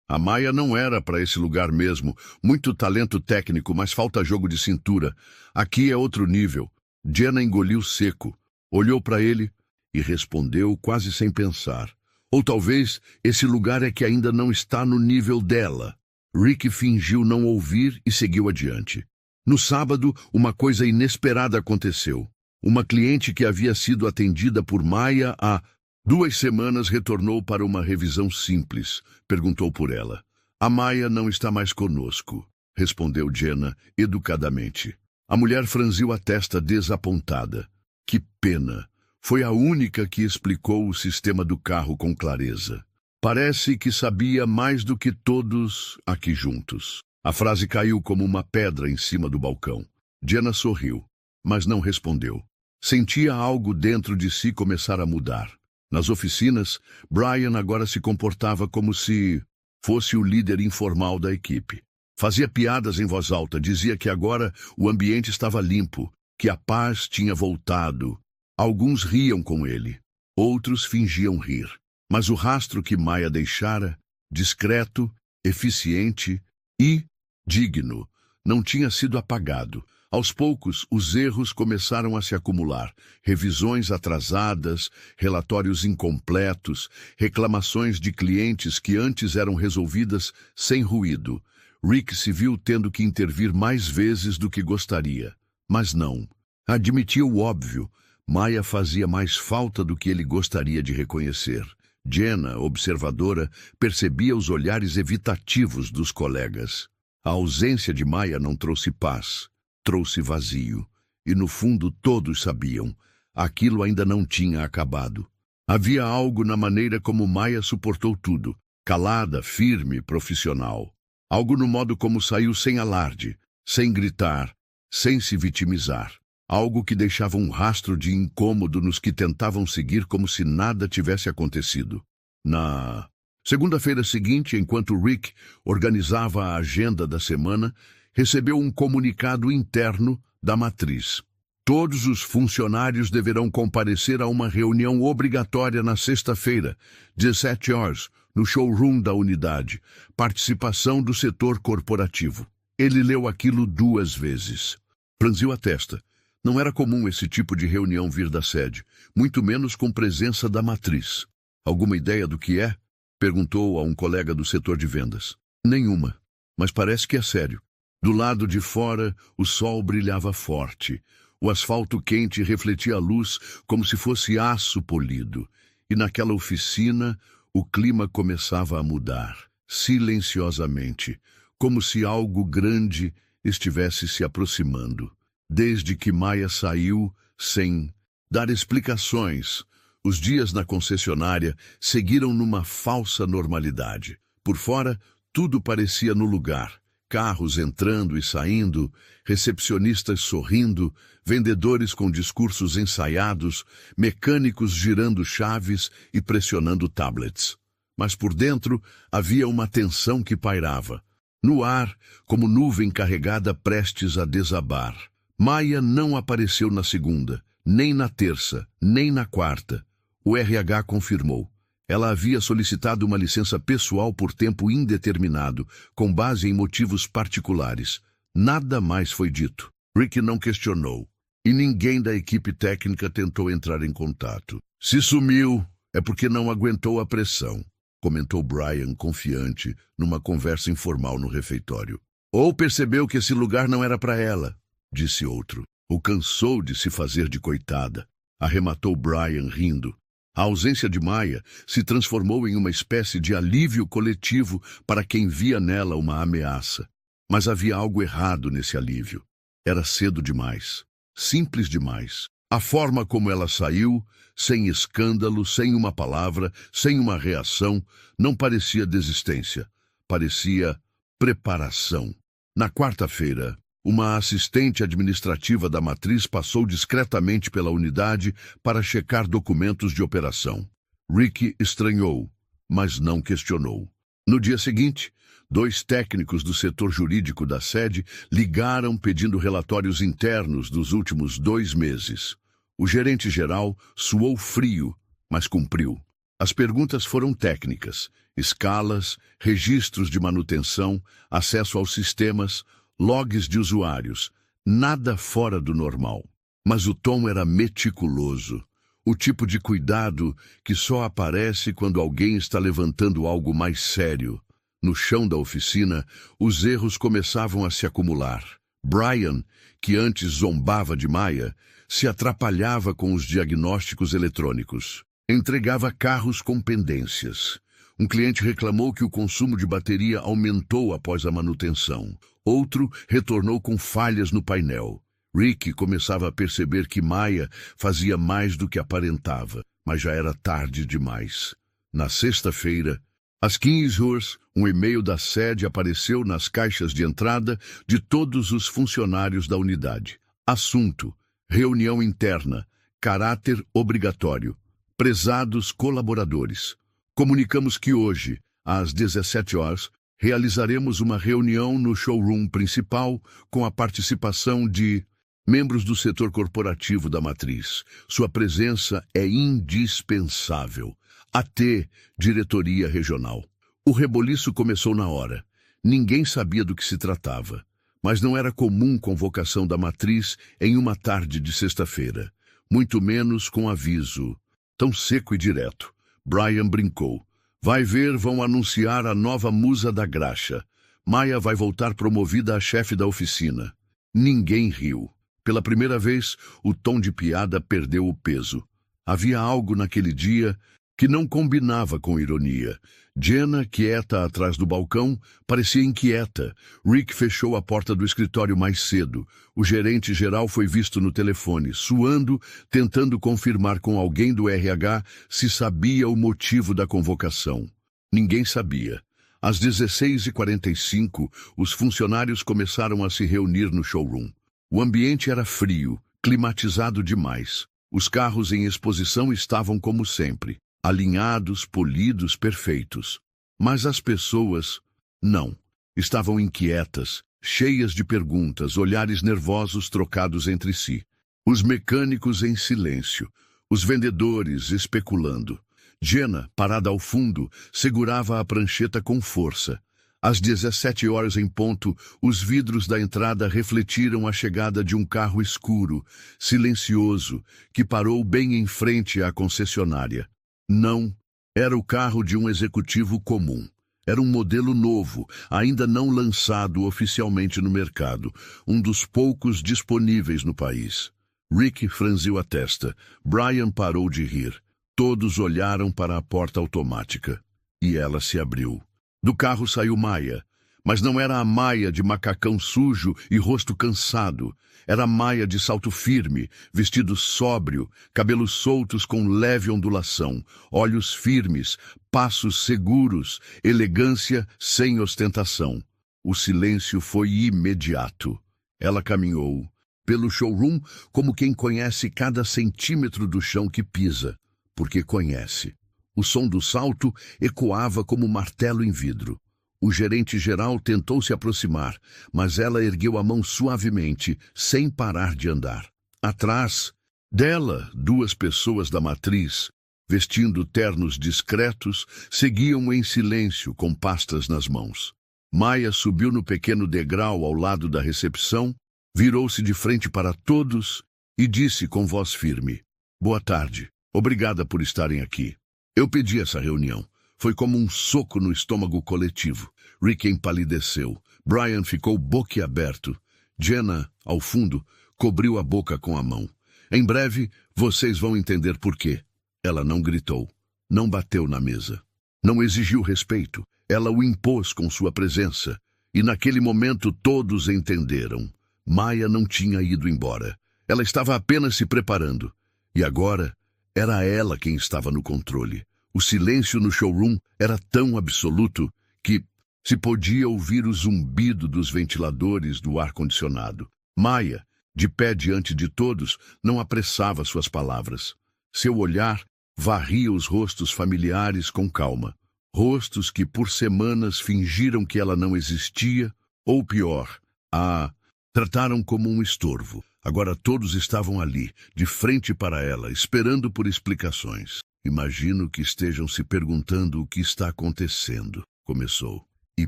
A Maya não era para esse lugar mesmo. Muito talento técnico, mas falta jogo de cintura. Aqui é outro nível. Jenna engoliu seco, olhou para ele e respondeu quase sem pensar. Ou talvez esse lugar é que ainda não está no nível dela. Rick fingiu não ouvir e seguiu adiante. No sábado, uma coisa inesperada aconteceu. Uma cliente que havia sido atendida por Maya há 2 semanas retornou para uma revisão simples. Perguntou por ela. A Maya não está mais conosco, respondeu Jenna educadamente. A mulher franziu a testa desapontada. Que pena. Foi a única que explicou o sistema do carro com clareza. Parece que sabia mais do que todos aqui juntos. A frase caiu como uma pedra em cima do balcão. Jenna sorriu, mas não respondeu. Sentia algo dentro de si começar a mudar. Nas oficinas, Brian agora se comportava como se fosse o líder informal da equipe. Fazia piadas em voz alta, dizia que agora o ambiente estava limpo, que a paz tinha voltado. Alguns riam com ele, outros fingiam rir. Mas o rastro que Maya deixara, discreto, eficiente e digno, não tinha sido apagado. Aos poucos, os erros começaram a se acumular. Revisões atrasadas, relatórios incompletos, reclamações de clientes que antes eram resolvidas sem ruído. Rick se viu tendo que intervir mais vezes do que gostaria. Mas não. Admitia o óbvio. Maya fazia mais falta do que ele gostaria de reconhecer. Jenna, observadora, percebia os olhares evitativos dos colegas. A ausência de Maya não trouxe paz. Trouxe vazio, e no fundo todos sabiam, aquilo ainda não tinha acabado. Havia algo na maneira como Maya suportou tudo, calada, firme, profissional. Algo no modo como saiu sem alarde, sem gritar, sem se vitimizar. Algo que deixava um rastro de incômodo nos que tentavam seguir como se nada tivesse acontecido. Na segunda-feira seguinte, enquanto Rick organizava a agenda da semana, recebeu um comunicado interno da matriz. Todos os funcionários deverão comparecer a uma reunião obrigatória na sexta-feira, 17 horas, no showroom da unidade. Participação do setor corporativo. Ele leu aquilo 2 vezes. Franziu a testa. Não era comum esse tipo de reunião vir da sede, muito menos com presença da matriz. Alguma ideia do que é? Perguntou a um colega do setor de vendas. Nenhuma, mas parece que é sério. Do lado de fora, o sol brilhava forte. O asfalto quente refletia a luz como se fosse aço polido. E naquela oficina, o clima começava a mudar, silenciosamente, como se algo grande estivesse se aproximando. Desde que Maya saiu, sem dar explicações, os dias na concessionária seguiram numa falsa normalidade. Por fora, tudo parecia no lugar. Carros entrando e saindo, recepcionistas sorrindo, vendedores com discursos ensaiados, mecânicos girando chaves e pressionando tablets. Mas por dentro havia uma tensão que pairava. No ar, como nuvem carregada prestes a desabar. Maya não apareceu na segunda, nem na terça, nem na quarta. O RH confirmou. Ela havia solicitado uma licença pessoal por tempo indeterminado, com base em motivos particulares. Nada mais foi dito. Rick não questionou. E ninguém da equipe técnica tentou entrar em contato. Se sumiu, é porque não aguentou a pressão, comentou Brian confiante, numa conversa informal no refeitório. Ou percebeu que esse lugar não era para ela, disse outro. Ou cansou de se fazer de coitada, arrematou Brian rindo. A ausência de Maya se transformou em uma espécie de alívio coletivo para quem via nela uma ameaça. Mas havia algo errado nesse alívio. Era cedo demais. Simples demais. A forma como ela saiu, sem escândalo, sem uma palavra, sem uma reação, não parecia desistência. Parecia preparação. Na quarta-feira, uma assistente administrativa da matriz passou discretamente pela unidade para checar documentos de operação. Rick estranhou, mas não questionou. No dia seguinte, 2 técnicos do setor jurídico da sede ligaram pedindo relatórios internos dos últimos 2 meses. O gerente-geral suou frio, mas cumpriu. As perguntas foram técnicas: escalas, registros de manutenção, acesso aos sistemas, logs de usuários, nada fora do normal. Mas o tom era meticuloso, o tipo de cuidado que só aparece quando alguém está levantando algo mais sério. No chão da oficina, os erros começavam a se acumular. Brian, que antes zombava de Maya, se atrapalhava com os diagnósticos eletrônicos. Entregava carros com pendências. Um cliente reclamou que o consumo de bateria aumentou após a manutenção. Outro retornou com falhas no painel. Rick começava a perceber que Maya fazia mais do que aparentava, mas já era tarde demais. Na sexta-feira, às 15h, um e-mail da sede apareceu nas caixas de entrada de todos os funcionários da unidade. Assunto: reunião interna, caráter obrigatório. Prezados colaboradores, comunicamos que hoje, às 17h, realizaremos uma reunião no showroom principal com a participação de membros do setor corporativo da matriz. Sua presença é indispensável. AT, diretoria regional. O reboliço começou na hora. Ninguém sabia do que se tratava, mas não era comum convocação da matriz em uma tarde de sexta-feira, muito menos com aviso tão seco e direto. Brian brincou. Vai ver, vão anunciar a nova musa da graxa. Maya vai voltar promovida a chefe da oficina. Ninguém riu. Pela primeira vez, o tom de piada perdeu o peso. Havia algo naquele dia que não combinava com ironia. Jenna, quieta atrás do balcão, parecia inquieta. Rick fechou a porta do escritório mais cedo. O gerente-geral foi visto no telefone, suando, tentando confirmar com alguém do RH se sabia o motivo da convocação. Ninguém sabia. Às 16h45, os funcionários começaram a se reunir no showroom. O ambiente era frio, climatizado demais. Os carros em exposição estavam como sempre, alinhados, polidos, perfeitos. Mas as pessoas, não. Estavam inquietas, cheias de perguntas, olhares nervosos trocados entre si. Os mecânicos em silêncio, os vendedores especulando. Jenna, parada ao fundo, segurava a prancheta com força. Às 17h em ponto, os vidros da entrada refletiram a chegada de um carro escuro, silencioso, que parou bem em frente à concessionária. Não, era o carro de um executivo comum. Era um modelo novo, ainda não lançado oficialmente no mercado, um dos poucos disponíveis no país. Rick franziu a testa. Brian parou de rir. Todos olharam para a porta automática. E ela se abriu. Do carro saiu Maya, mas não era a Maya de macacão sujo e rosto cansado. Era a Maya de salto firme, vestido sóbrio, cabelos soltos com leve ondulação, olhos firmes, passos seguros, elegância sem ostentação. O silêncio foi imediato. Ela caminhou pelo showroom como quem conhece cada centímetro do chão que pisa, porque conhece. O som do salto ecoava como martelo em vidro. O gerente-geral tentou se aproximar, mas ela ergueu a mão suavemente, sem parar de andar. Atrás dela, 2 pessoas da matriz, vestindo ternos discretos, seguiam em silêncio, com pastas nas mãos. Maya subiu no pequeno degrau ao lado da recepção, virou-se de frente para todos e disse com voz firme: "Boa tarde. Obrigada por estarem aqui. Eu pedi essa reunião. Foi como um soco no estômago coletivo." Rick empalideceu. Brian ficou boquiaberto. Jenna, ao fundo, cobriu a boca com a mão. "Em breve, vocês vão entender por quê." Ela não gritou, não bateu na mesa, não exigiu respeito. Ela o impôs com sua presença. E naquele momento todos entenderam. Maya não tinha ido embora. Ela estava apenas se preparando. E agora, era ela quem estava no controle. O silêncio no showroom era tão absoluto que se podia ouvir o zumbido dos ventiladores do ar-condicionado. Maya, de pé diante de todos, não apressava suas palavras. Seu olhar varria os rostos familiares com calma. Rostos que por semanas fingiram que ela não existia, ou pior, a trataram como um estorvo. Agora todos estavam ali, de frente para ela, esperando por explicações. "Imagino que estejam se perguntando o que está acontecendo", começou. "E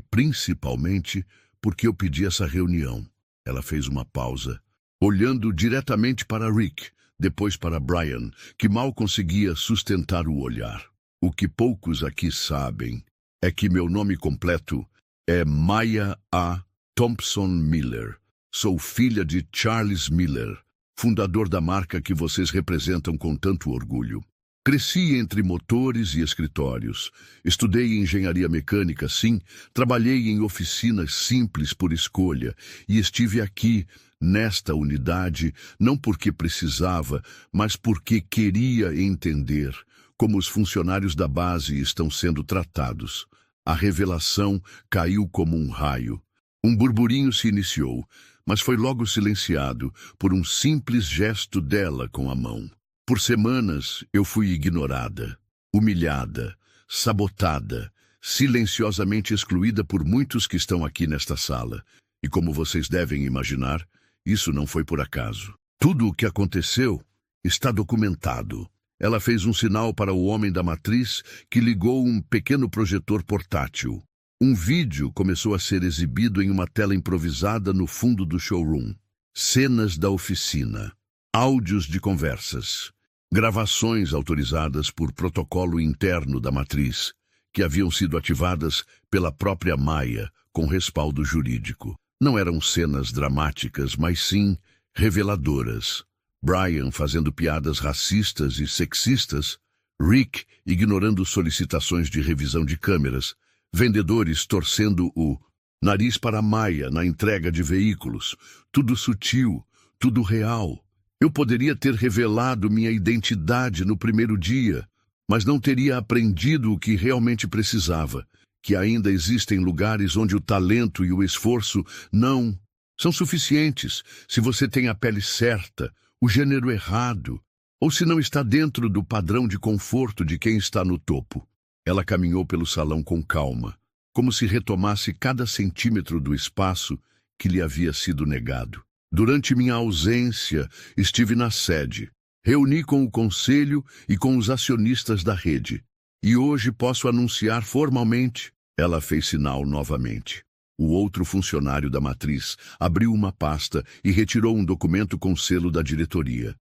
principalmente porque eu pedi essa reunião." Ela fez uma pausa, olhando diretamente para Rick, depois para Brian, que mal conseguia sustentar o olhar. "O que poucos aqui sabem é que meu nome completo é Maya A. Thompson Miller. Sou filha de Charles Miller, fundador da marca que vocês representam com tanto orgulho. Cresci entre motores e escritórios. Estudei engenharia mecânica, sim, trabalhei em oficinas simples por escolha e estive aqui, nesta unidade, não porque precisava, mas porque queria entender como os funcionários da base estão sendo tratados." A revelação caiu como um raio. Um burburinho se iniciou, mas foi logo silenciado por um simples gesto dela com a mão. Por semanas eu fui ignorada, humilhada, sabotada, silenciosamente excluída por muitos que estão aqui nesta sala. E como vocês devem imaginar, isso não foi por acaso. Tudo o que aconteceu está documentado. Ela fez um sinal para o homem da matriz, que ligou um pequeno projetor portátil. Um vídeo começou a ser exibido em uma tela improvisada no fundo do showroom. Cenas da oficina, áudios de conversas, gravações autorizadas por protocolo interno da matriz, que haviam sido ativadas pela própria Maya, com respaldo jurídico. Não eram cenas dramáticas, mas sim reveladoras. Brian fazendo piadas racistas e sexistas, Rick ignorando solicitações de revisão de câmeras, vendedores torcendo o nariz para Maya na entrega de veículos. Tudo sutil, tudo real. Eu poderia ter revelado minha identidade no primeiro dia, mas não teria aprendido o que realmente precisava, que ainda existem lugares onde o talento e o esforço não são suficientes se você tem a pele certa, o gênero errado, ou se não está dentro do padrão de conforto de quem está no topo. Ela caminhou pelo salão com calma, como se retomasse cada centímetro do espaço que lhe havia sido negado. Durante minha ausência, estive na sede, reuni com o conselho e com os acionistas da rede. E hoje posso anunciar formalmente. Ela fez sinal novamente. O outro funcionário da matriz abriu uma pasta e retirou um documento com selo da diretoria.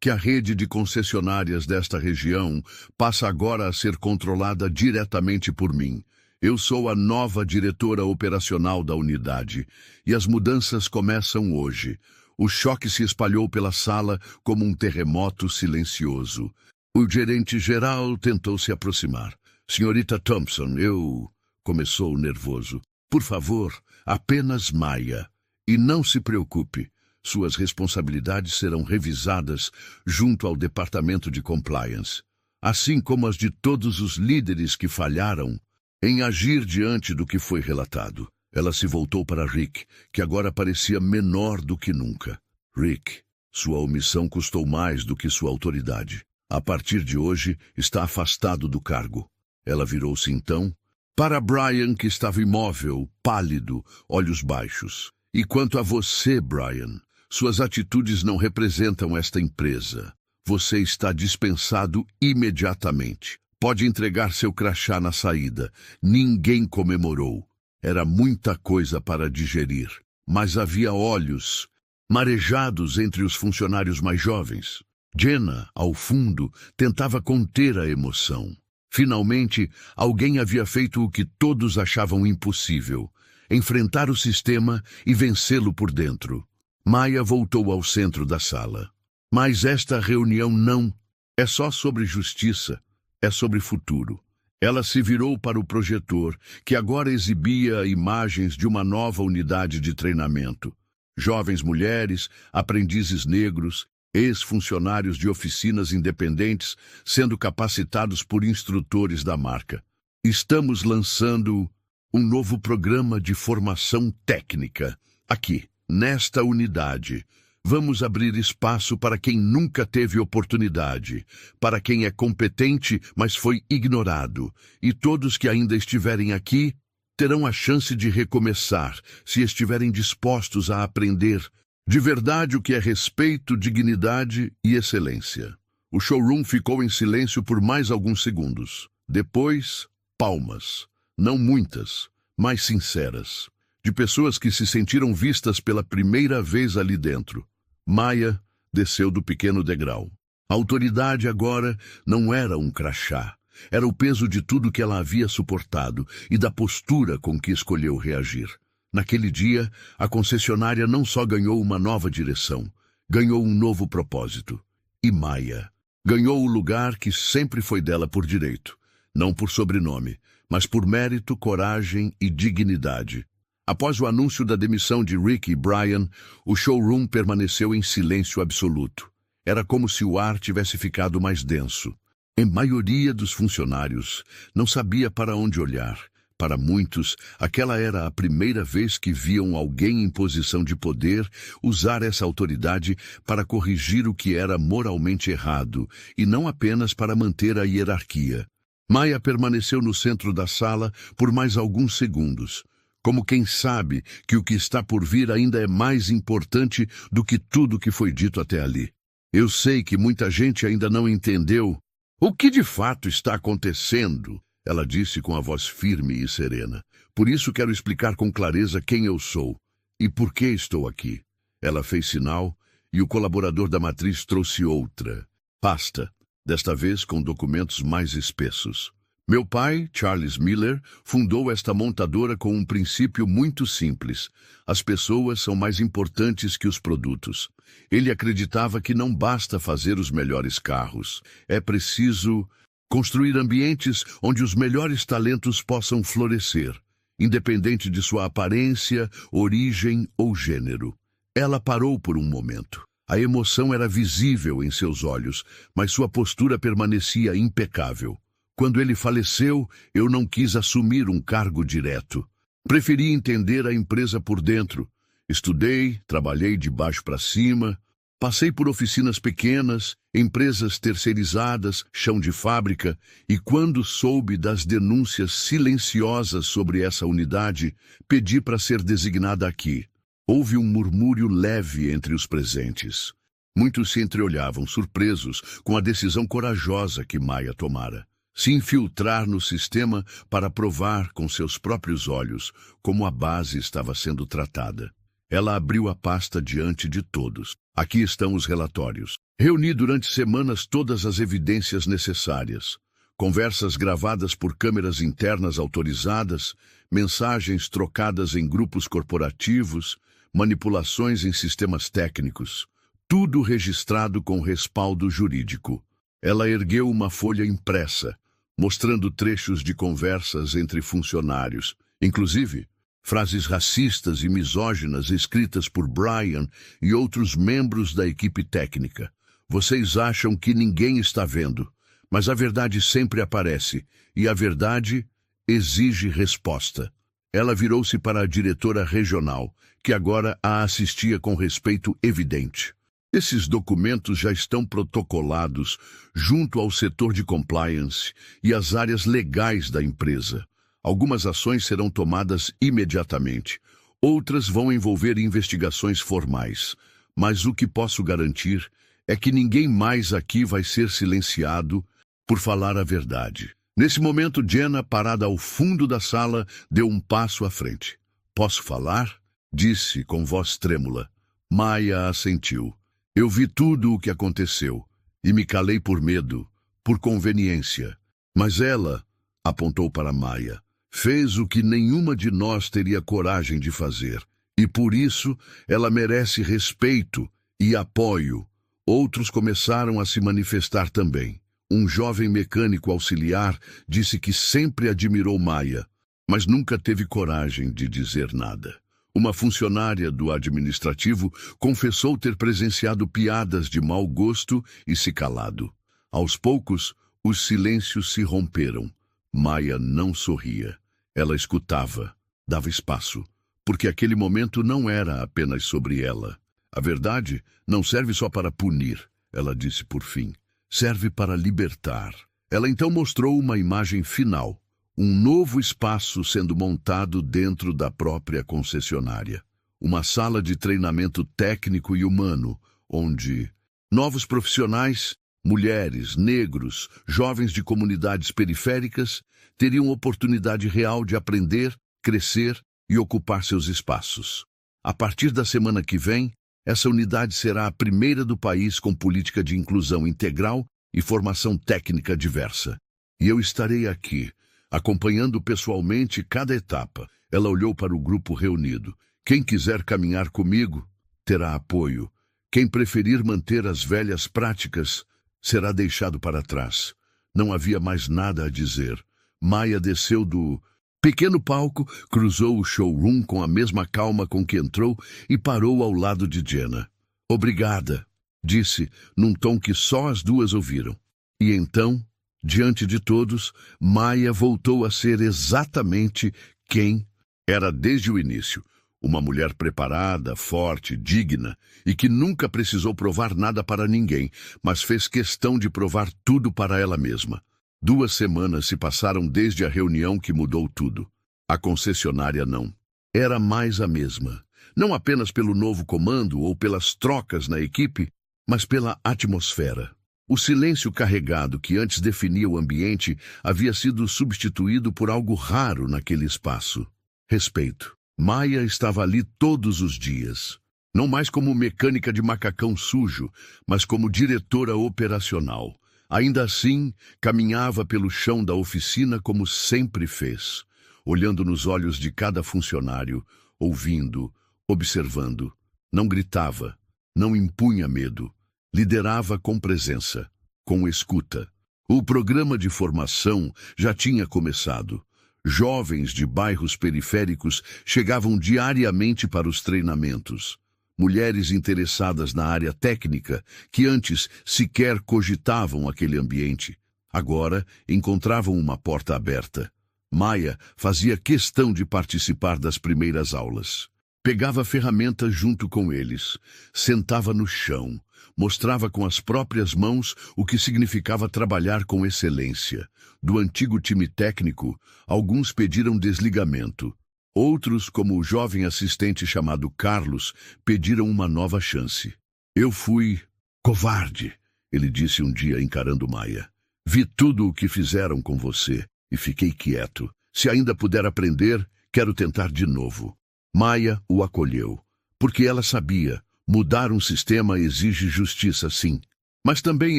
Que a rede de concessionárias desta região passa agora a ser controlada diretamente por mim. Eu sou a nova diretora operacional da unidade, e as mudanças começam hoje. O choque se espalhou pela sala como um terremoto silencioso. O gerente-geral tentou se aproximar. "Senhorita Thompson, eu..." começou nervoso. "Por favor, apenas Maya. E não se preocupe. Suas responsabilidades serão revisadas junto ao departamento de compliance." assim como as de todos os líderes que falharam em agir diante do que foi relatado. Ela se voltou para Rick, que agora parecia menor do que nunca. Rick, sua omissão custou mais do que sua autoridade. A partir de hoje, está afastado do cargo. Ela virou-se então para Brian, que estava imóvel, pálido, olhos baixos. E quanto a você, Brian, suas atitudes não representam esta empresa. Você está dispensado imediatamente. Pode entregar seu crachá na saída. Ninguém comemorou. Era muita coisa para digerir, mas havia olhos marejados entre os funcionários mais jovens. Jenna, ao fundo, tentava conter a emoção. Finalmente, alguém havia feito o que todos achavam impossível: enfrentar o sistema e vencê-lo por dentro. Maya voltou ao centro da sala. Mas esta reunião não é só sobre justiça, é sobre futuro. Ela se virou para o projetor, que agora exibia imagens de uma nova unidade de treinamento. Jovens mulheres, aprendizes negros, ex-funcionários de oficinas independentes sendo capacitados por instrutores da marca. Estamos lançando um novo programa de formação técnica. Aqui, nesta unidade, vamos abrir espaço para quem nunca teve oportunidade, para quem é competente, mas foi ignorado. E todos que ainda estiverem aqui terão a chance de recomeçar, se estiverem dispostos a aprender de verdade o que é respeito, dignidade e excelência. O showroom ficou em silêncio por mais alguns segundos. Depois, palmas. Não muitas, mas sinceras. De pessoas que se sentiram vistas pela primeira vez ali dentro. Maya desceu do pequeno degrau. A autoridade agora não era um crachá. Era o peso de tudo que ela havia suportado e da postura com que escolheu reagir. Naquele dia, a concessionária não só ganhou uma nova direção, ganhou um novo propósito. E Maya ganhou o lugar que sempre foi dela por direito, não por sobrenome, mas por mérito, coragem e dignidade. Após o anúncio da demissão de Rick e Brian, o showroom permaneceu em silêncio absoluto. Era como se o ar tivesse ficado mais denso. A maioria dos funcionários não sabia para onde olhar. Para muitos, aquela era a primeira vez que viam alguém em posição de poder usar essa autoridade para corrigir o que era moralmente errado, e não apenas para manter a hierarquia. Maya permaneceu no centro da sala por mais alguns segundos, como quem sabe que o que está por vir ainda é mais importante do que tudo que foi dito até ali. Eu sei que muita gente ainda não entendeu o que de fato está acontecendo, ela disse com a voz firme e serena. Por isso quero explicar com clareza quem eu sou e por que estou aqui. Ela fez sinal e o colaborador da matriz trouxe outra pasta, desta vez com documentos mais espessos. Meu pai, Charles Miller, fundou esta montadora com um princípio muito simples. As pessoas são mais importantes que os produtos. Ele acreditava que não basta fazer os melhores carros. É preciso construir ambientes onde os melhores talentos possam florescer, independente de sua aparência, origem ou gênero. Ela parou por um momento. A emoção era visível em seus olhos, mas sua postura permanecia impecável. Quando ele faleceu, eu não quis assumir um cargo direto. Preferi entender a empresa por dentro. Estudei, trabalhei de baixo para cima, passei por oficinas pequenas, empresas terceirizadas, chão de fábrica, e quando soube das denúncias silenciosas sobre essa unidade, pedi para ser designada aqui. Houve um murmúrio leve entre os presentes. Muitos se entreolhavam, surpresos com a decisão corajosa que Maya tomara. Se infiltrar no sistema para provar com seus próprios olhos como a base estava sendo tratada. Ela abriu a pasta diante de todos. Aqui estão os relatórios. Reuni durante semanas todas as evidências necessárias. Conversas gravadas por câmeras internas autorizadas, mensagens trocadas em grupos corporativos, manipulações em sistemas técnicos. Tudo registrado com respaldo jurídico. Ela ergueu uma folha impressa, mostrando trechos de conversas entre funcionários, inclusive frases racistas e misóginas escritas por Brian e outros membros da equipe técnica. Vocês acham que ninguém está vendo, Mas a verdade sempre aparece, e a verdade exige resposta. Ela virou-se para a diretora regional, que agora a assistia com respeito evidente. Esses documentos já estão protocolados junto ao setor de compliance e às áreas legais da empresa. Algumas ações serão tomadas imediatamente. Outras vão envolver investigações formais. Mas o que posso garantir é que ninguém mais aqui vai ser silenciado por falar a verdade. Nesse momento, Jenna, parada ao fundo da sala, deu um passo à frente. "Posso falar?" disse com voz trêmula. Maya assentiu. "Eu vi tudo o que aconteceu e me calei por medo, por conveniência. Mas ela," apontou para Maya, "fez o que nenhuma de nós teria coragem de fazer. E por isso ela merece respeito e apoio." Outros começaram a se manifestar também. Um jovem mecânico auxiliar disse que sempre admirou Maya, mas nunca teve coragem de dizer nada. Uma funcionária do administrativo confessou ter presenciado piadas de mau gosto e se calado. Aos poucos, os silêncios se romperam. Maya não sorria. Ela escutava, dava espaço, porque aquele momento não era apenas sobre ela. "A verdade não serve só para punir", ela disse por fim. "Serve para libertar." Ela então mostrou uma imagem final. Um novo espaço sendo montado dentro da própria concessionária. Uma sala de treinamento técnico e humano, onde novos profissionais, mulheres, negros, jovens de comunidades periféricas, teriam oportunidade real de aprender, crescer e ocupar seus espaços. A partir da semana que vem, essa unidade será a primeira do país com política de inclusão integral e formação técnica diversa. E eu estarei aqui, acompanhando pessoalmente cada etapa. Ela olhou para o grupo reunido. "Quem quiser caminhar comigo, terá apoio. Quem preferir manter as velhas práticas, será deixado para trás." Não havia mais nada a dizer. Maya desceu do pequeno palco, cruzou o showroom com a mesma calma com que entrou e parou ao lado de Jenna. "Obrigada", disse, num tom que só as duas ouviram. E então, diante de todos, Maya voltou a ser exatamente quem era desde o início. Uma mulher preparada, forte, digna, e que nunca precisou provar nada para ninguém, mas fez questão de provar tudo para ela mesma. 2 semanas se passaram desde a reunião que mudou tudo. A concessionária não. Era mais a mesma. Não apenas pelo novo comando ou pelas trocas na equipe, mas pela atmosfera. O silêncio carregado que antes definia o ambiente havia sido substituído por algo raro naquele espaço. Respeito. Maya estava ali todos os dias. Não mais como mecânica de macacão sujo, mas como diretora operacional. Ainda assim, caminhava pelo chão da oficina como sempre fez, olhando nos olhos de cada funcionário, ouvindo, observando. Não gritava, não impunha medo. Liderava com presença, com escuta. O programa de formação já tinha começado. Jovens de bairros periféricos chegavam diariamente para os treinamentos. Mulheres interessadas na área técnica, que antes sequer cogitavam aquele ambiente, agora encontravam uma porta aberta. Maya fazia questão de participar das primeiras aulas. Pegava ferramentas junto com eles, sentava no chão, mostrava com as próprias mãos o que significava trabalhar com excelência. Do antigo time técnico, alguns pediram desligamento. Outros, como o jovem assistente chamado Carlos, pediram uma nova chance. "Eu fui covarde", ele disse um dia encarando Maya. "Vi tudo o que fizeram com você e fiquei quieto. Se ainda puder aprender, quero tentar de novo." Maya o acolheu, porque ela sabia, mudar um sistema exige justiça, sim. Mas também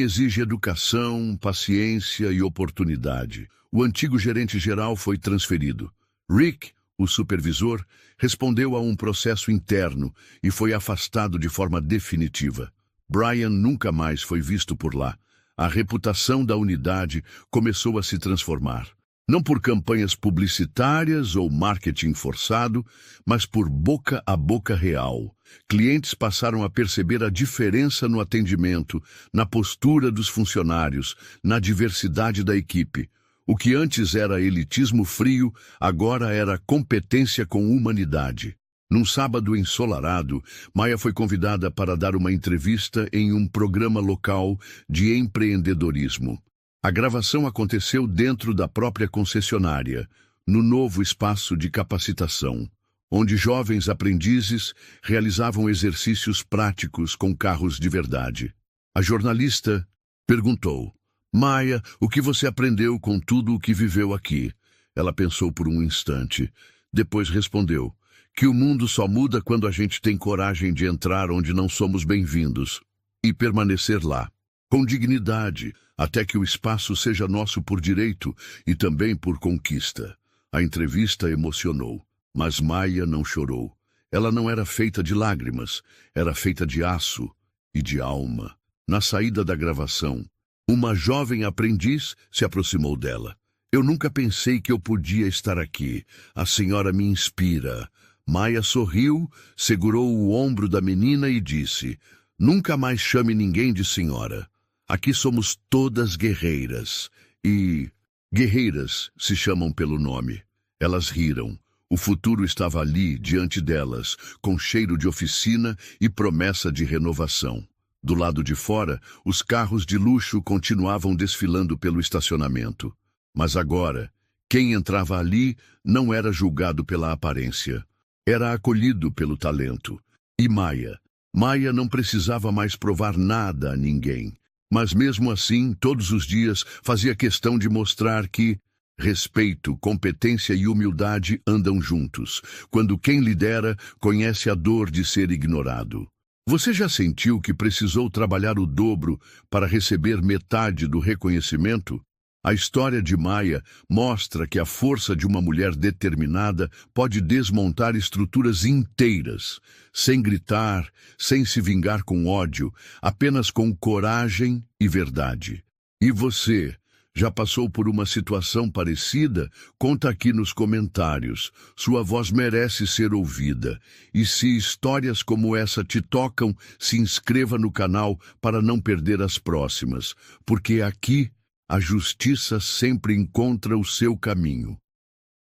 exige educação, paciência e oportunidade. O antigo gerente-geral foi transferido. Rick, o supervisor, respondeu a um processo interno e foi afastado de forma definitiva. Brian nunca mais foi visto por lá. A reputação da unidade começou a se transformar. Não por campanhas publicitárias ou marketing forçado, mas por boca a boca real. Clientes passaram a perceber a diferença no atendimento, na postura dos funcionários, na diversidade da equipe. O que antes era elitismo frio, agora era competência com humanidade. Num sábado ensolarado, Maia foi convidada para dar uma entrevista em um programa local de empreendedorismo. A gravação aconteceu dentro da própria concessionária, no novo espaço de capacitação, onde jovens aprendizes realizavam exercícios práticos com carros de verdade. A jornalista perguntou: Maia, o que você aprendeu com tudo o que viveu aqui? Ela pensou por um instante. Depois respondeu: que o mundo só muda quando a gente tem coragem de entrar onde não somos bem-vindos e permanecer lá, com dignidade, até que o espaço seja nosso por direito e também por conquista. A entrevista emocionou, mas Maia não chorou. Ela não era feita de lágrimas, era feita de aço e de alma. Na saída da gravação, uma jovem aprendiz se aproximou dela. Eu nunca pensei que eu podia estar aqui. A senhora me inspira. Maia sorriu, segurou o ombro da menina e disse: nunca mais chame ninguém de senhora. Aqui somos todas guerreiras. E guerreiras se chamam pelo nome. Elas riram. O futuro estava ali, diante delas, com cheiro de oficina e promessa de renovação. Do lado de fora, os carros de luxo continuavam desfilando pelo estacionamento. Mas agora, quem entrava ali não era julgado pela aparência. Era acolhido pelo talento. E Maia não precisava mais provar nada a ninguém. Mas mesmo assim, todos os dias, fazia questão de mostrar que respeito, competência e humildade andam juntos, quando quem lidera conhece a dor de ser ignorado. Você já sentiu que precisou trabalhar o dobro para receber metade do reconhecimento? A história de Maia mostra que a força de uma mulher determinada pode desmontar estruturas inteiras, sem gritar, sem se vingar com ódio, apenas com coragem e verdade. E você, já passou por uma situação parecida? Conta aqui nos comentários. Sua voz merece ser ouvida. E se histórias como essa te tocam, se inscreva no canal para não perder as próximas, porque aqui a justiça sempre encontra o seu caminho.